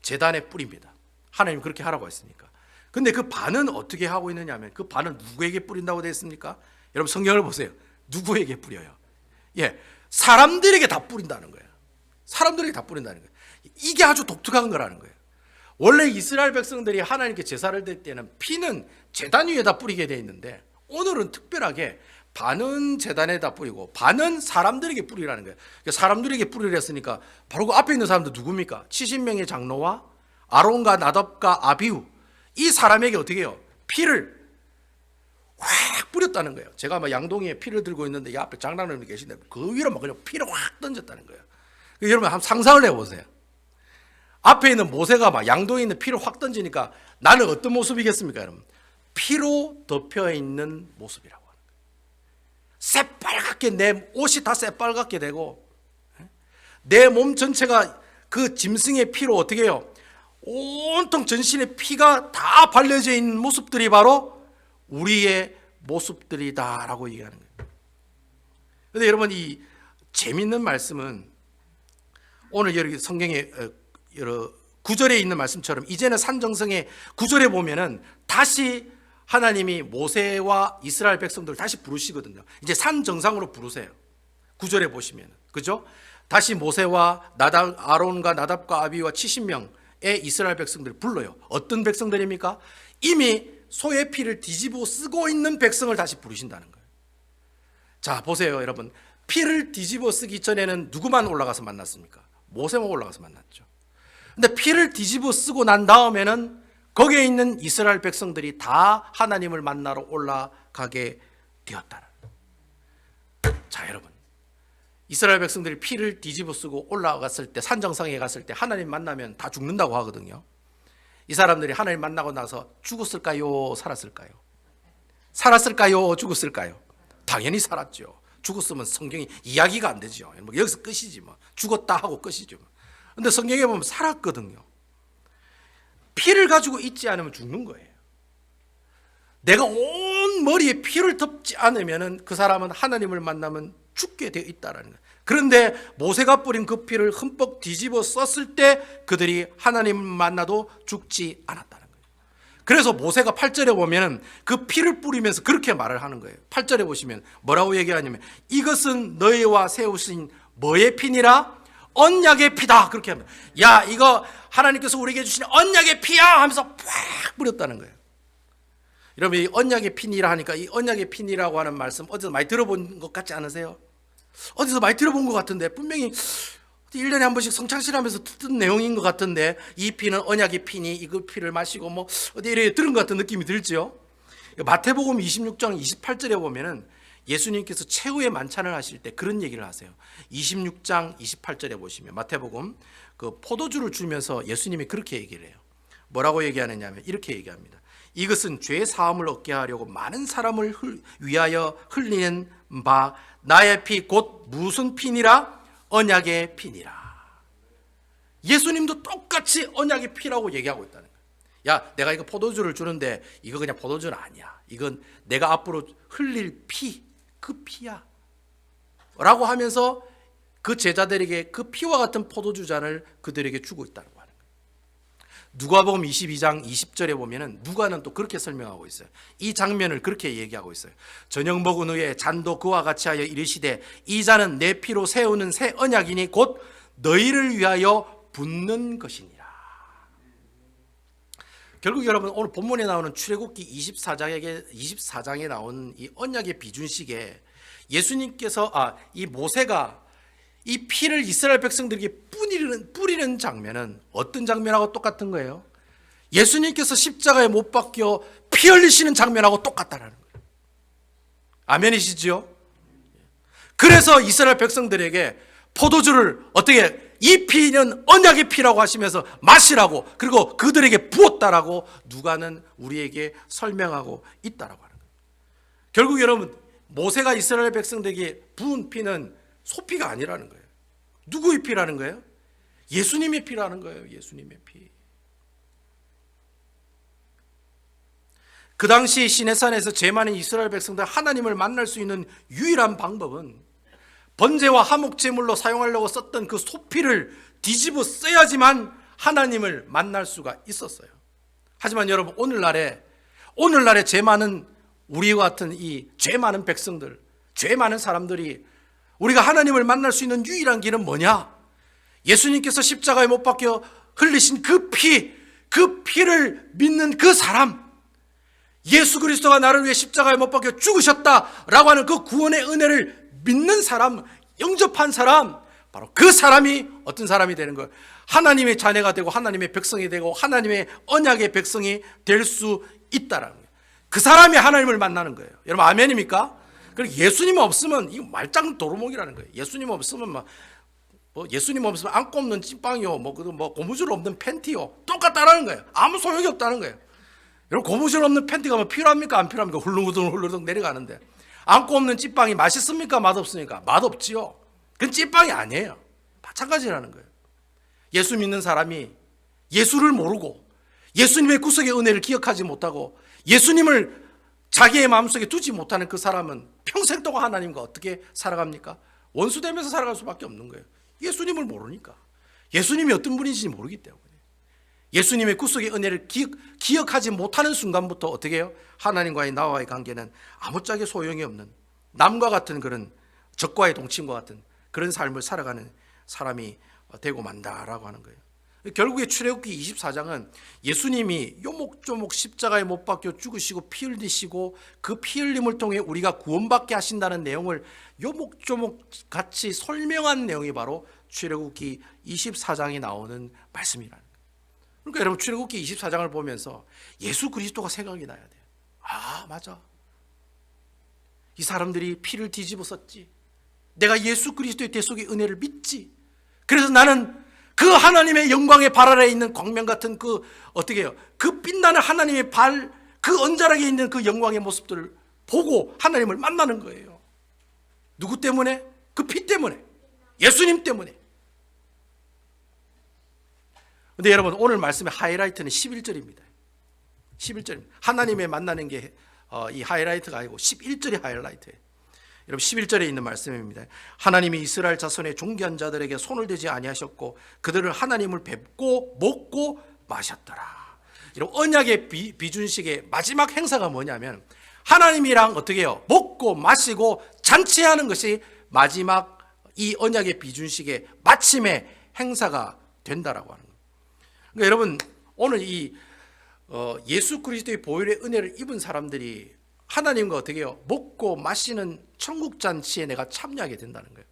제단에 뿌립니다. 하나님이 그렇게 하라고 했으니까. 근데 그 반은 어떻게 하고 있느냐 하면 그 반은 누구에게 뿌린다고 되어 있습니까? 여러분 성경을 보세요. 누구에게 뿌려요? 사람들에게 다 뿌린다는 거예요. 사람들에게 다 뿌린다는 거예요. 이게 아주 독특한 거라는 거예요. 원래 이스라엘 백성들이 하나님께 제사를 드릴 때는 피는 제단 위에다 뿌리게 돼 있는데 오늘은 특별하게 반은 제단에다 뿌리고 반은 사람들에게 뿌리라는 거예요. 사람들에게 뿌리려 했으니까 바로 그 앞에 있는 사람들 누굽니까? 70명의 장로와 아론과 나답과 아비후 이 사람에게 어떻게 해요? 피를 확 뿌렸다는 거예요. 제가 막 양동이에 피를 들고 있는데 이 앞에 장로님이 계신데 그 위로 막 그냥 피를 확 던졌다는 거예요. 여러분 한번 상상을 해보세요. 앞에 있는 모세가 막 양동이에 있는 피를 확 던지니까 나는 어떤 모습이겠습니까, 여러분? 피로 덮여 있는 모습이라고 하는 거예요. 새빨갛게 내 옷이 다 새빨갛게 되고 내 몸 전체가 그 짐승의 피로 어떻게 해요? 온통 전신에 피가 다 발려져 있는 모습들이 바로 우리의 모습들이다라고 얘기하는 거예요. 그런데 여러분 이 재밌는 말씀은 오늘 여기 성경에 여러 구절에 있는 말씀처럼 이제는 산정성의 구절에 보면은 다시 하나님이 모세와 이스라엘 백성들을 다시 부르시거든요. 이제 산 정상으로 부르세요. 구절에 보시면 그죠? 다시 모세와 아론과 나답과 아비와 70명의 이스라엘 백성들을 불러요. 어떤 백성들입니까? 이미 소의 피를 뒤집어 쓰고 있는 백성을 다시 부르신다는 거예요. 자 보세요 여러분. 피를 뒤집어 쓰기 전에는 누구만 올라가서 만났습니까? 모세만 올라가서 만났죠. 근데 피를 뒤집어 쓰고 난 다음에는 거기에 있는 이스라엘 백성들이 다 하나님을 만나러 올라가게 되었다. 자, 여러분, 이스라엘 백성들이 피를 뒤집어 쓰고 올라갔을 때, 산정상에 갔을 때 하나님 만나면 다 죽는다고 하거든요. 이 사람들이 하나님 만나고 나서 죽었을까요? 살았을까요? 살았을까요? 죽었을까요? 당연히 살았죠. 죽었으면 성경이 이야기가 안 되죠. 뭐 여기서 끝이지 뭐. 죽었다 하고 끝이죠. 근데 성경에 보면 살았거든요. 피를 가지고 있지 않으면 죽는 거예요. 내가 온 머리에 피를 덮지 않으면 그 사람은 하나님을 만나면 죽게 되어 있다는 거예요. 그런데 모세가 뿌린 그 피를 흠뻑 뒤집어 썼을 때 그들이 하나님을 만나도 죽지 않았다는 거예요. 그래서 모세가 8절에 보면 그 피를 뿌리면서 그렇게 말을 하는 거예요. 8절에 보시면 뭐라고 얘기하냐면 이것은 너희와 세우신 뭐의 피니라? 언약의 피다. 그렇게 합니다. 야, 이거 하나님께서 우리에게 주신 언약의 피야 하면서 팍 뿌렸다는 거예요. 여러분, 이 언약의 피니라 하니까 이 언약의 피니라고 하는 말씀 어디서 많이 들어본 것 같지 않으세요? 어디서 많이 들어본 것 같은데, 분명히 1년에 한 번씩 성찬식하면서 듣던 내용인 것 같은데, 이 피는 언약의 피니, 이그 피를 마시고 뭐 어디 이렇게 들은 것 같은 느낌이 들죠? 마태복음 26장 28절에 보면은 예수님께서 최후의 만찬을 하실 때 그런 얘기를 하세요. 26장 28절에 보시면 마태복음 그 포도주를 주면서 예수님이 그렇게 얘기를 해요. 뭐라고 얘기하느냐 하면 이렇게 얘기합니다. 이것은 죄 사함을 얻게 하려고 많은 사람을 위하여 흘리는 바 나의 피 곧 무슨 피니라? 언약의 피니라. 예수님도 똑같이 언약의 피라고 얘기하고 있다는 거예요. 야, 내가 이거 포도주를 주는데 이거 그냥 포도주는 아니야. 이건 내가 앞으로 흘릴 피, 그 피야 라고 하면서 그 제자들에게 그 피와 같은 포도주 잔을 그들에게 주고 있다는 거예요. 누가복음 22장 20절에 보면은 누가는 또 그렇게 설명하고 있어요. 이 장면을 그렇게 얘기하고 있어요. 저녁 먹은 후에 잔도 그와 같이 하여 이르시되 이 잔은 내 피로 세우는 새 언약이니 곧 너희를 위하여 붓는 것이니라. 결국 여러분, 오늘 본문에 나오는 출애굽기 24장에 나온 이 언약의 비준식에 예수님께서 이 모세가 이 피를 이스라엘 백성들에게 뿌리는 장면은 어떤 장면하고 똑같은 거예요? 예수님께서 십자가에 못 박혀 피 흘리시는 장면하고 똑같다라는 거예요. 아멘이시죠? 그래서 이스라엘 백성들에게 포도주를 어떻게, 이 피는 언약의 피라고 하시면서 마시라고, 그리고 그들에게 부었다라고 누가는 우리에게 설명하고 있다라고 하는 거예요. 결국 여러분, 모세가 이스라엘 백성들에게 부은 피는 소피가 아니라는 거예요. 누구의 피라는 거예요? 예수님의 피라는 거예요. 예수님의 피. 그 당시 시내산에서 죄 많은 이스라엘 백성들 하나님을 만날 수 있는 유일한 방법은 번제와 화목제물로 사용하려고 썼던 그 소피를 뒤집어 써야지만 하나님을 만날 수가 있었어요. 하지만 여러분, 오늘날에 죄 많은 우리와 같은 이 죄 많은 백성들, 죄 많은 사람들이 우리가 하나님을 만날 수 있는 유일한 길은 뭐냐? 예수님께서 십자가에 못 박혀 흘리신 그 피를 믿는 그 사람, 예수 그리스도가 나를 위해 십자가에 못 박혀 죽으셨다라고 하는 그 구원의 은혜를 믿는 사람, 영접한 사람, 바로 그 사람이 어떤 사람이 되는 거예요? 하나님의 자녀가 되고 하나님의 백성이 되고 하나님의 언약의 백성이 될 수 있다라는 거예요. 그 사람이 하나님을 만나는 거예요. 여러분, 아멘입니까? 그리고 예수님 없으면 이 말짱 도루묵이라는 거예요. 예수님 없으면 예수님 없으면 안고 없는 찐빵이요, 고무줄 없는 팬티요, 똑같다라는 거예요. 아무 소용이 없다는 거예요. 여러분, 고무줄 없는 팬티가 뭐 필요합니까? 안 필요합니까? 훌렁훌렁 내려가는데. 안고 없는 찐빵이 맛있습니까? 맛없습니까? 맛없지요. 그건 찐빵이 아니에요. 마찬가지라는 거예요. 예수 믿는 사람이 예수를 모르고 예수님의 구속의 은혜를 기억하지 못하고 예수님을 자기의 마음속에 두지 못하는 그 사람은 평생 동안 하나님과 어떻게 살아갑니까? 원수되면서 살아갈 수밖에 없는 거예요. 예수님을 모르니까. 예수님이 어떤 분인지 모르기 때문에. 예수님의 구속의 은혜를 기억하지 못하는 순간부터 어떻게 해요? 하나님과의 나와의 관계는 아무짝에 소용이 없는, 남과 같은 그런, 적과의 동침과 같은 그런 삶을 살아가는 사람이 되고 만다라고 하는 거예요. 결국에 출애굽기 24장은 예수님이 요목조목 십자가에 못 박혀 죽으시고 피 흘리시고 그 피 흘림을 통해 우리가 구원받게 하신다는 내용을 요목조목 같이 설명한 내용이 바로 출애굽기 24장에 나오는 말씀이라는 거예요. 그러니까 여러분, 출애굽기 24장을 보면서 예수 그리스도가 생각이 나야 돼요. 아, 맞아. 이 사람들이 피를 뒤집어 썼지. 내가 예수 그리스도의 대속의 은혜를 믿지. 그래서 나는 그 하나님의 영광의 발 아래에 있는 광명 같은 그 어떻게 해요? 그 빛나는 하나님의 발, 그 언자락에 있는 그 영광의 모습들을 보고 하나님을 만나는 거예요. 누구 때문에? 그 피 때문에. 예수님 때문에. 근데 여러분, 오늘 말씀의 하이라이트는 11절입니다. 11절입니다. 하나님의 만나는 게 이 하이라이트가 아니고 11절이 하이라이트예요. 여러분, 11절에 있는 말씀입니다. 하나님이 이스라엘 자손의 존귀한 자들에게 손을 대지 아니하셨고 그들을 하나님을 뵙고 먹고 마셨더라. 이런 언약의 비준식의 마지막 행사가 뭐냐면 하나님이랑 어떻게 해요? 먹고 마시고 잔치하는 것이 마지막 이 언약의 비준식의 마침의 행사가 된다라고 하는 거예요. 그러니까 여러분, 오늘 이 예수 그리스도의 보혈의 은혜를 입은 사람들이 하나님과 어떻게 해요? 먹고 마시는 천국 잔치에 내가 참여하게 된다는 거예요.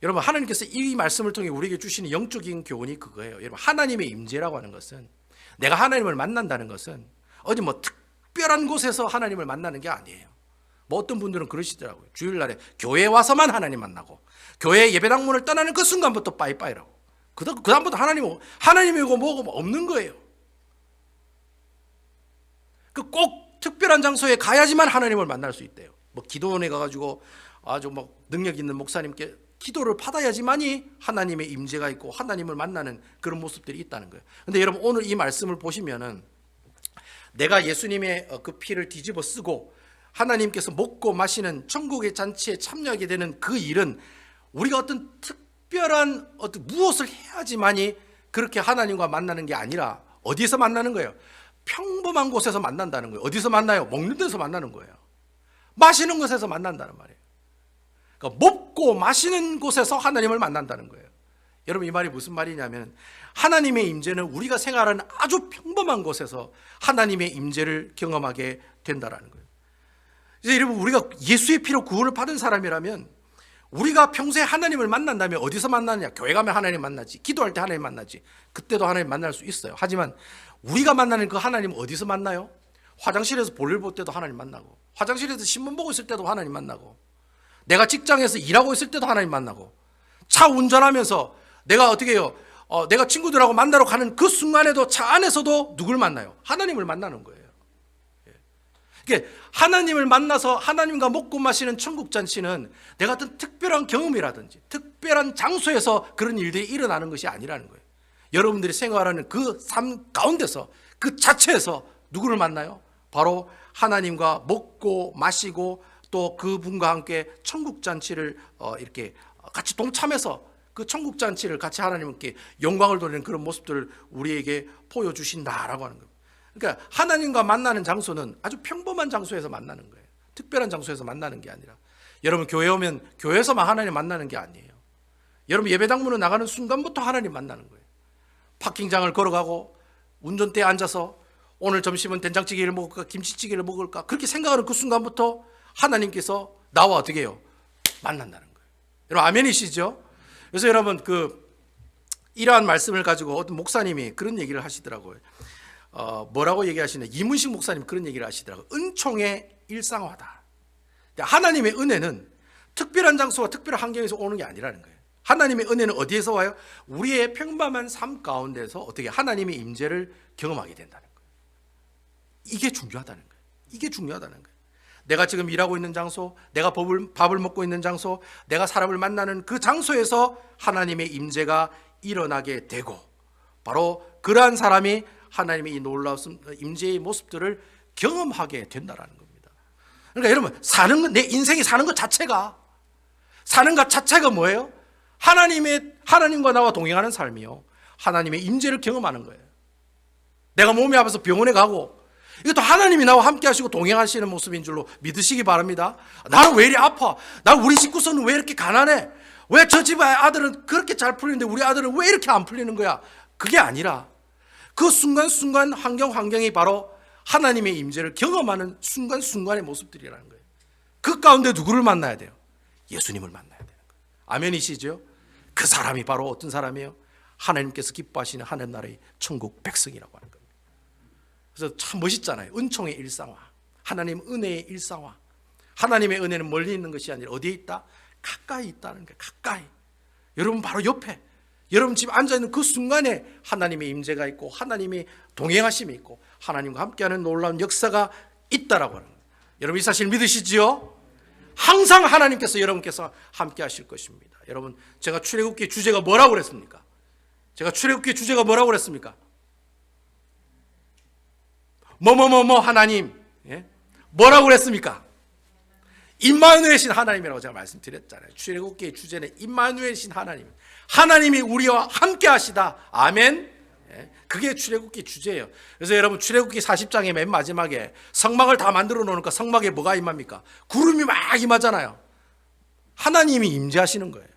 여러분, 하나님께서 이 말씀을 통해 우리에게 주시는 영적인 교훈이 그거예요. 여러분, 하나님의 임재라고 하는 것은, 내가 하나님을 만난다는 것은 어디 뭐 특별한 곳에서 하나님을 만나는 게 아니에요. 뭐 어떤 분들은 그러시더라고요. 주일날에 교회에 와서만 하나님 만나고 교회 예배당문을 떠나는 그 순간부터 빠이빠이라고. 그 다음부터 하나님이고 뭐고 없는 거예요. 그 꼭 특별한 장소에 가야지만 하나님을 만날 수 있대요. 뭐 기도원에 가가지고 아주 막 능력 있는 목사님께 기도를 받아야지만이 하나님의 임재가 있고 하나님을 만나는 그런 모습들이 있다는 거예요. 근데 여러분, 오늘 이 말씀을 보시면은 내가 예수님의 그 피를 뒤집어 쓰고 하나님께서 먹고 마시는 천국의 잔치에 참여하게 되는 그 일은 우리가 어떤 특별한 무엇을 해야지만이 그렇게 하나님과 만나는 게 아니라 어디서 만나는 거예요? 평범한 곳에서 만난다는 거예요. 어디서 만나요? 먹는 데서 만나는 거예요. 마시는 곳에서 만난다는 말이에요. 그러니까 먹고 마시는 곳에서 하나님을 만난다는 거예요. 여러분, 이 말이 무슨 말이냐면 하나님의 임재는 우리가 생활하는 아주 평범한 곳에서 하나님의 임재를 경험하게 된다는 거예요. 이제 여러분, 우리가 예수의 피로 구원을 받은 사람이라면 우리가 평소에 하나님을 만난다면 어디서 만나느냐? 교회 가면 하나님 만나지, 기도할 때 하나님 만나지, 그때도 하나님 만날 수 있어요. 하지만 우리가 만나는 그 하나님은 어디서 만나요? 화장실에서 볼일 볼 때도 하나님 만나고, 화장실에서 신문 보고 있을 때도 하나님 만나고, 내가 직장에서 일하고 있을 때도 하나님 만나고, 차 운전하면서 내가 어떻게 해요? 내가 친구들하고 만나러 가는 그 순간에도 차 안에서도 누굴 만나요? 하나님을 만나는 거예요. 그러니까 하나님을 만나서 하나님과 먹고 마시는 천국 잔치는 내가 어떤 특별한 경험이라든지 특별한 장소에서 그런 일들이 일어나는 것이 아니라는 거예요. 여러분들이 생활하는 그 삶 가운데서 그 자체에서 누구를 만나요? 바로 하나님과 먹고 마시고 또 그분과 함께 천국 잔치를 이렇게 같이 동참해서 그 천국 잔치를 같이 하나님께 영광을 돌리는 그런 모습들을 우리에게 보여주신다라고 하는 겁니다. 그러니까 하나님과 만나는 장소는 아주 평범한 장소에서 만나는 거예요. 특별한 장소에서 만나는 게 아니라, 여러분 교회 오면 교회에서만 하나님 만나는 게 아니에요. 여러분 예배당문을 나가는 순간부터 하나님 만나는 거예요. 파킹장을 걸어가고 운전대에 앉아서 오늘 점심은 된장찌개를 먹을까 김치찌개를 먹을까 그렇게 생각하는 그 순간부터 하나님께서 나와 어떻게 해요? 만난다는 거예요. 여러분 아멘이시죠? 그래서 여러분 이러한 말씀을 가지고 어떤 목사님이 그런 얘기를 하시더라고요. 뭐라고 얘기하시냐? 이문식 목사님 그런 얘기를 하시더라고요. 은총의 일상화다. 하나님의 은혜는 특별한 장소와 특별한 환경에서 오는 게 아니라는 거예요. 하나님의 은혜는 어디에서 와요? 우리의 평범한 삶 가운데서 어떻게 하나님의 임재를 경험하게 된다는 거예요. 이게 중요하다는 거예요. 이게 중요하다는 거예요. 내가 지금 일하고 있는 장소, 내가 밥을 먹고 있는 장소, 내가 사람을 만나는 그 장소에서 하나님의 임재가 일어나게 되고, 바로 그러한 사람이 하나님의 이 놀라운 임재의 모습들을 경험하게 된다는 겁니다. 그러니까 여러분, 내 인생이 사는 것 자체가 뭐예요? 하나님과 나와 동행하는 삶이요. 하나님의 임재를 경험하는 거예요. 내가 몸이 아파서 병원에 가고, 이것도 하나님이 나와 함께 하시고 동행하시는 모습인 줄로 믿으시기 바랍니다. 나는 왜 이리 아파? 우리 집구석은 왜 이렇게 가난해? 왜 저 집의 아들은 그렇게 잘 풀리는데 우리 아들은 왜 이렇게 안 풀리는 거야? 그게 아니라 그 순간순간 환경이 바로 하나님의 임재를 경험하는 순간순간의 모습들이라는 거예요. 그 가운데 누구를 만나야 돼요? 예수님을 만나야 되는 거예요. 아멘이시죠? 그 사람이 바로 어떤 사람이에요? 하나님께서 기뻐하시는 하늘 나라의 천국 백성이라고 하는 겁니다. 그래서 참 멋있잖아요. 은총의 일상화, 하나님 은혜의 일상화. 하나님의 은혜는 멀리 있는 것이 아니라 어디에 있다? 가까이 있다는 거예요. 가까이. 여러분 바로 옆에, 여러분 집 앉아있는 그 순간에 하나님의 임재가 있고 하나님의 동행하심이 있고 하나님과 함께하는 놀라운 역사가 있다라고 하는 거예요. 여러분 이 사실 믿으시지요? 항상 하나님께서 여러분께서 함께하실 것입니다. 여러분 제가 출애굽기 주제가 뭐라고 그랬습니까? 제가 출애굽기 주제가 뭐라고 그랬습니까? 뭐뭐뭐뭐 하나님. 예? 뭐라고 그랬습니까? 임마누엘이신 하나님이라고 제가 말씀드렸잖아요. 출애굽기의 주제는 임마누엘이신 하나님, 하나님이 우리와 함께 하시다. 아멘. 예? 그게 출애굽기 주제예요. 그래서 여러분 출애굽기 40장의 맨 마지막에 성막을 다 만들어 놓으니까 성막에 뭐가 임합니까? 구름이 막 임하잖아요. 하나님이 임재하시는 거예요.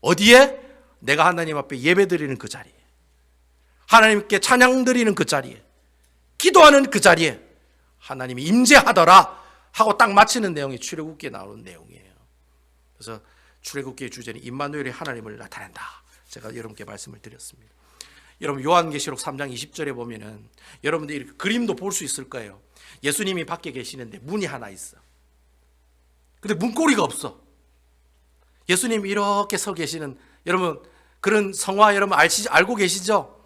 어디에? 내가 하나님 앞에 예배드리는 그 자리에, 하나님께 찬양 드리는 그 자리에, 기도하는 그 자리에 하나님이 임재하더라 하고 딱 마치는 내용이 출애굽기에 나오는 내용이에요. 그래서 출애굽기의 주제는 임마누엘의 하나님을 나타낸다. 제가 여러분께 말씀을 드렸습니다. 여러분 요한계시록 3장 20절에 보면은 여러분들이 이렇게 그림도 볼 수 있을 거예요. 예수님이 밖에 계시는데 문이 하나 있어. 근데 문고리가 없어. 예수님이 이렇게 서 계시는, 여러분 그런 성화 여러분 알고 계시죠?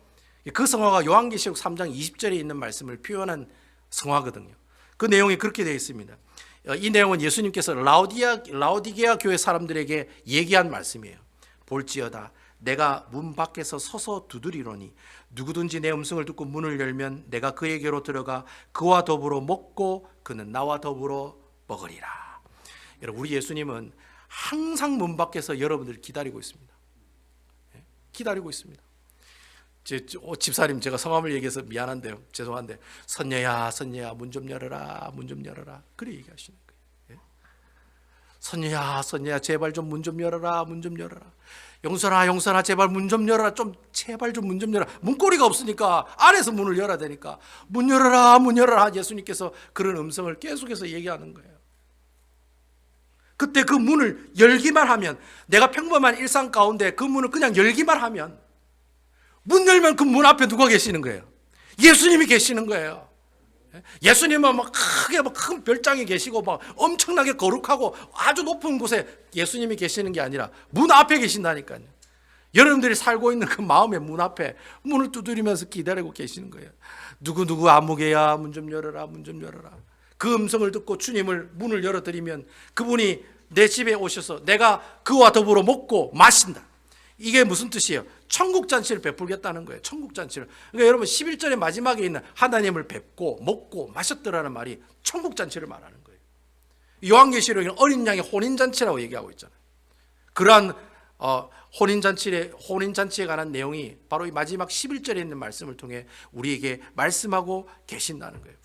그 성화가 요한계시록 3장 20절에 있는 말씀을 표현한 성화거든요. 그 내용이 그렇게 되어 있습니다. 이 내용은 예수님께서 라오디게아 교회 사람들에게 얘기한 말씀이에요. 볼지어다 내가 문 밖에서 서서 두드리노니 누구든지 내 음성을 듣고 문을 열면 내가 그에게로 들어가 그와 더불어 먹고 그는 나와 더불어 먹으리라. 여러분 우리 예수님은 항상 문 밖에서 여러분들을 기다리고 있습니다. 기다리고 있습니다. 집사님 제가 성함을 얘기해서 미안한데요, 죄송한데 선녀야 선녀야 문 좀 열어라, 문 좀 열어라, 그래 얘기하시는 거예요. 선녀야 선녀야 제발 좀 문 좀 열어라, 문 좀 열어라. 용선아 용선아 제발 문 좀 열어라, 좀 제발 좀 문 좀 열어라. 문고리가 없으니까 안에서 문을 열어야 되니까 문 열어라 문 열어라. 예수님께서 그런 음성을 계속해서 얘기하는 거예요. 그때 그 문을 열기만 하면, 내가 평범한 일상 가운데 그 문을 그냥 열기만 하면, 문 열면 그 문 앞에 누가 계시는 거예요? 예수님이 계시는 거예요. 예수님은 막 크게 큰 별장에 계시고 막 엄청나게 거룩하고 아주 높은 곳에 예수님이 계시는 게 아니라 문 앞에 계신다니까요. 여러분들이 살고 있는 그 마음의 문 앞에 문을 두드리면서 기다리고 계시는 거예요. 누구 아무개야 문 좀 열어라, 문 좀 열어라. 그 음성을 듣고 주님을 문을 열어드리면 그분이 내 집에 오셔서 내가 그와 더불어 먹고 마신다. 이게 무슨 뜻이에요? 천국잔치를 베풀겠다는 거예요. 천국잔치를. 그러니까 여러분 11절의 마지막에 있는 하나님을 뵙고 먹고 마셨더라는 말이 천국잔치를 말하는 거예요. 요한계시록에는 어린 양의 혼인잔치라고 얘기하고 있잖아요. 그러한 혼인잔치에 관한 내용이 바로 이 마지막 11절에 있는 말씀을 통해 우리에게 말씀하고 계신다는 거예요.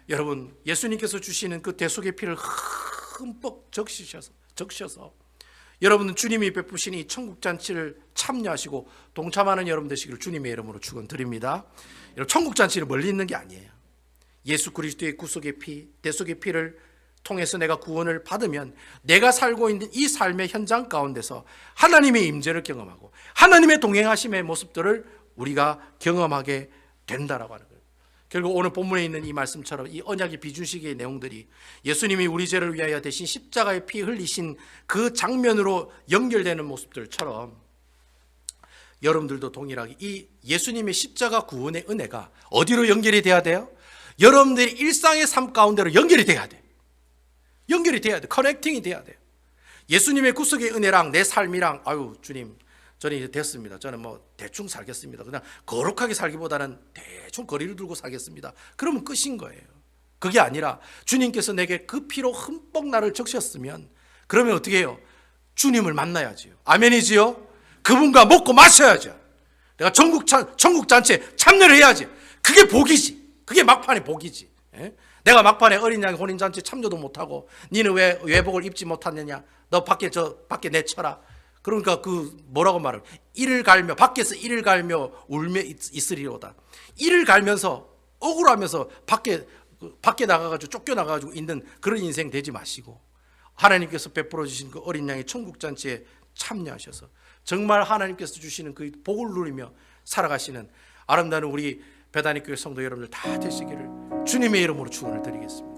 여러분 예수님께서 주시는 그 대속의 피를 흠뻑 적셔서 여러분은 주님이 베푸신 이 천국잔치를 참여하시고 동참하는 여러분 되시기를 주님의 이름으로 축원드립니다. 여러분 천국잔치는 멀리 있는 게 아니에요. 예수 그리스도의 구속의 피, 대속의 피를 통해서 내가 구원을 받으면 내가 살고 있는 이 삶의 현장 가운데서 하나님의 임재를 경험하고 하나님의 동행하심의 모습들을 우리가 경험하게 된다라고 하는 거예요. 결국 오늘 본문에 있는 이 말씀처럼 이 언약의 비주식의 내용들이 예수님이 우리 죄를 위하여 대신 십자가의 피 흘리신 그 장면으로 연결되는 모습들처럼 여러분들도 동일하게 이 예수님의 십자가 구원의 은혜가 어디로 연결이 돼야 돼요? 여러분들의 일상의 삶 가운데로 연결이 돼야 돼. 연결이 돼야 돼. 커넥팅이 돼야 돼요. 예수님의 구속의 은혜랑 내 삶이랑, 아유 주님 저는 이제 됐습니다. 저는 뭐 대충 살겠습니다. 그냥 거룩하게 살기보다는 대충 거리를 두고 살겠습니다. 그러면 끝인 거예요. 그게 아니라 주님께서 내게 그 피로 흠뻑 나를 적셨으면 그러면 어떻게 해요? 주님을 만나야지요. 아멘이지요? 그분과 먹고 마셔야죠. 내가 천국잔치에 참여를 해야지. 그게 복이지. 그게 막판의 복이지. 예? 내가 막판에 어린 양의 혼인잔치에 참여도 못하고 니는 왜 외복을 입지 못하느냐, 너 밖에 내쳐라. 그러니까 그 뭐라고 말을, 이를 갈며 밖에서 이를 갈며 울며 있으리로다. 이를 갈면서 억울하면서 밖에 나가가지고 쫓겨나가지고 있는 그런 인생 되지 마시고 하나님께서 베풀어 주신 그 어린 양의 천국잔치에 참여하셔서 정말 하나님께서 주시는 그 복을 누리며 살아가시는 아름다운 우리 배다니 교회 성도 여러분들 다 되시기를 주님의 이름으로 축원을 드리겠습니다.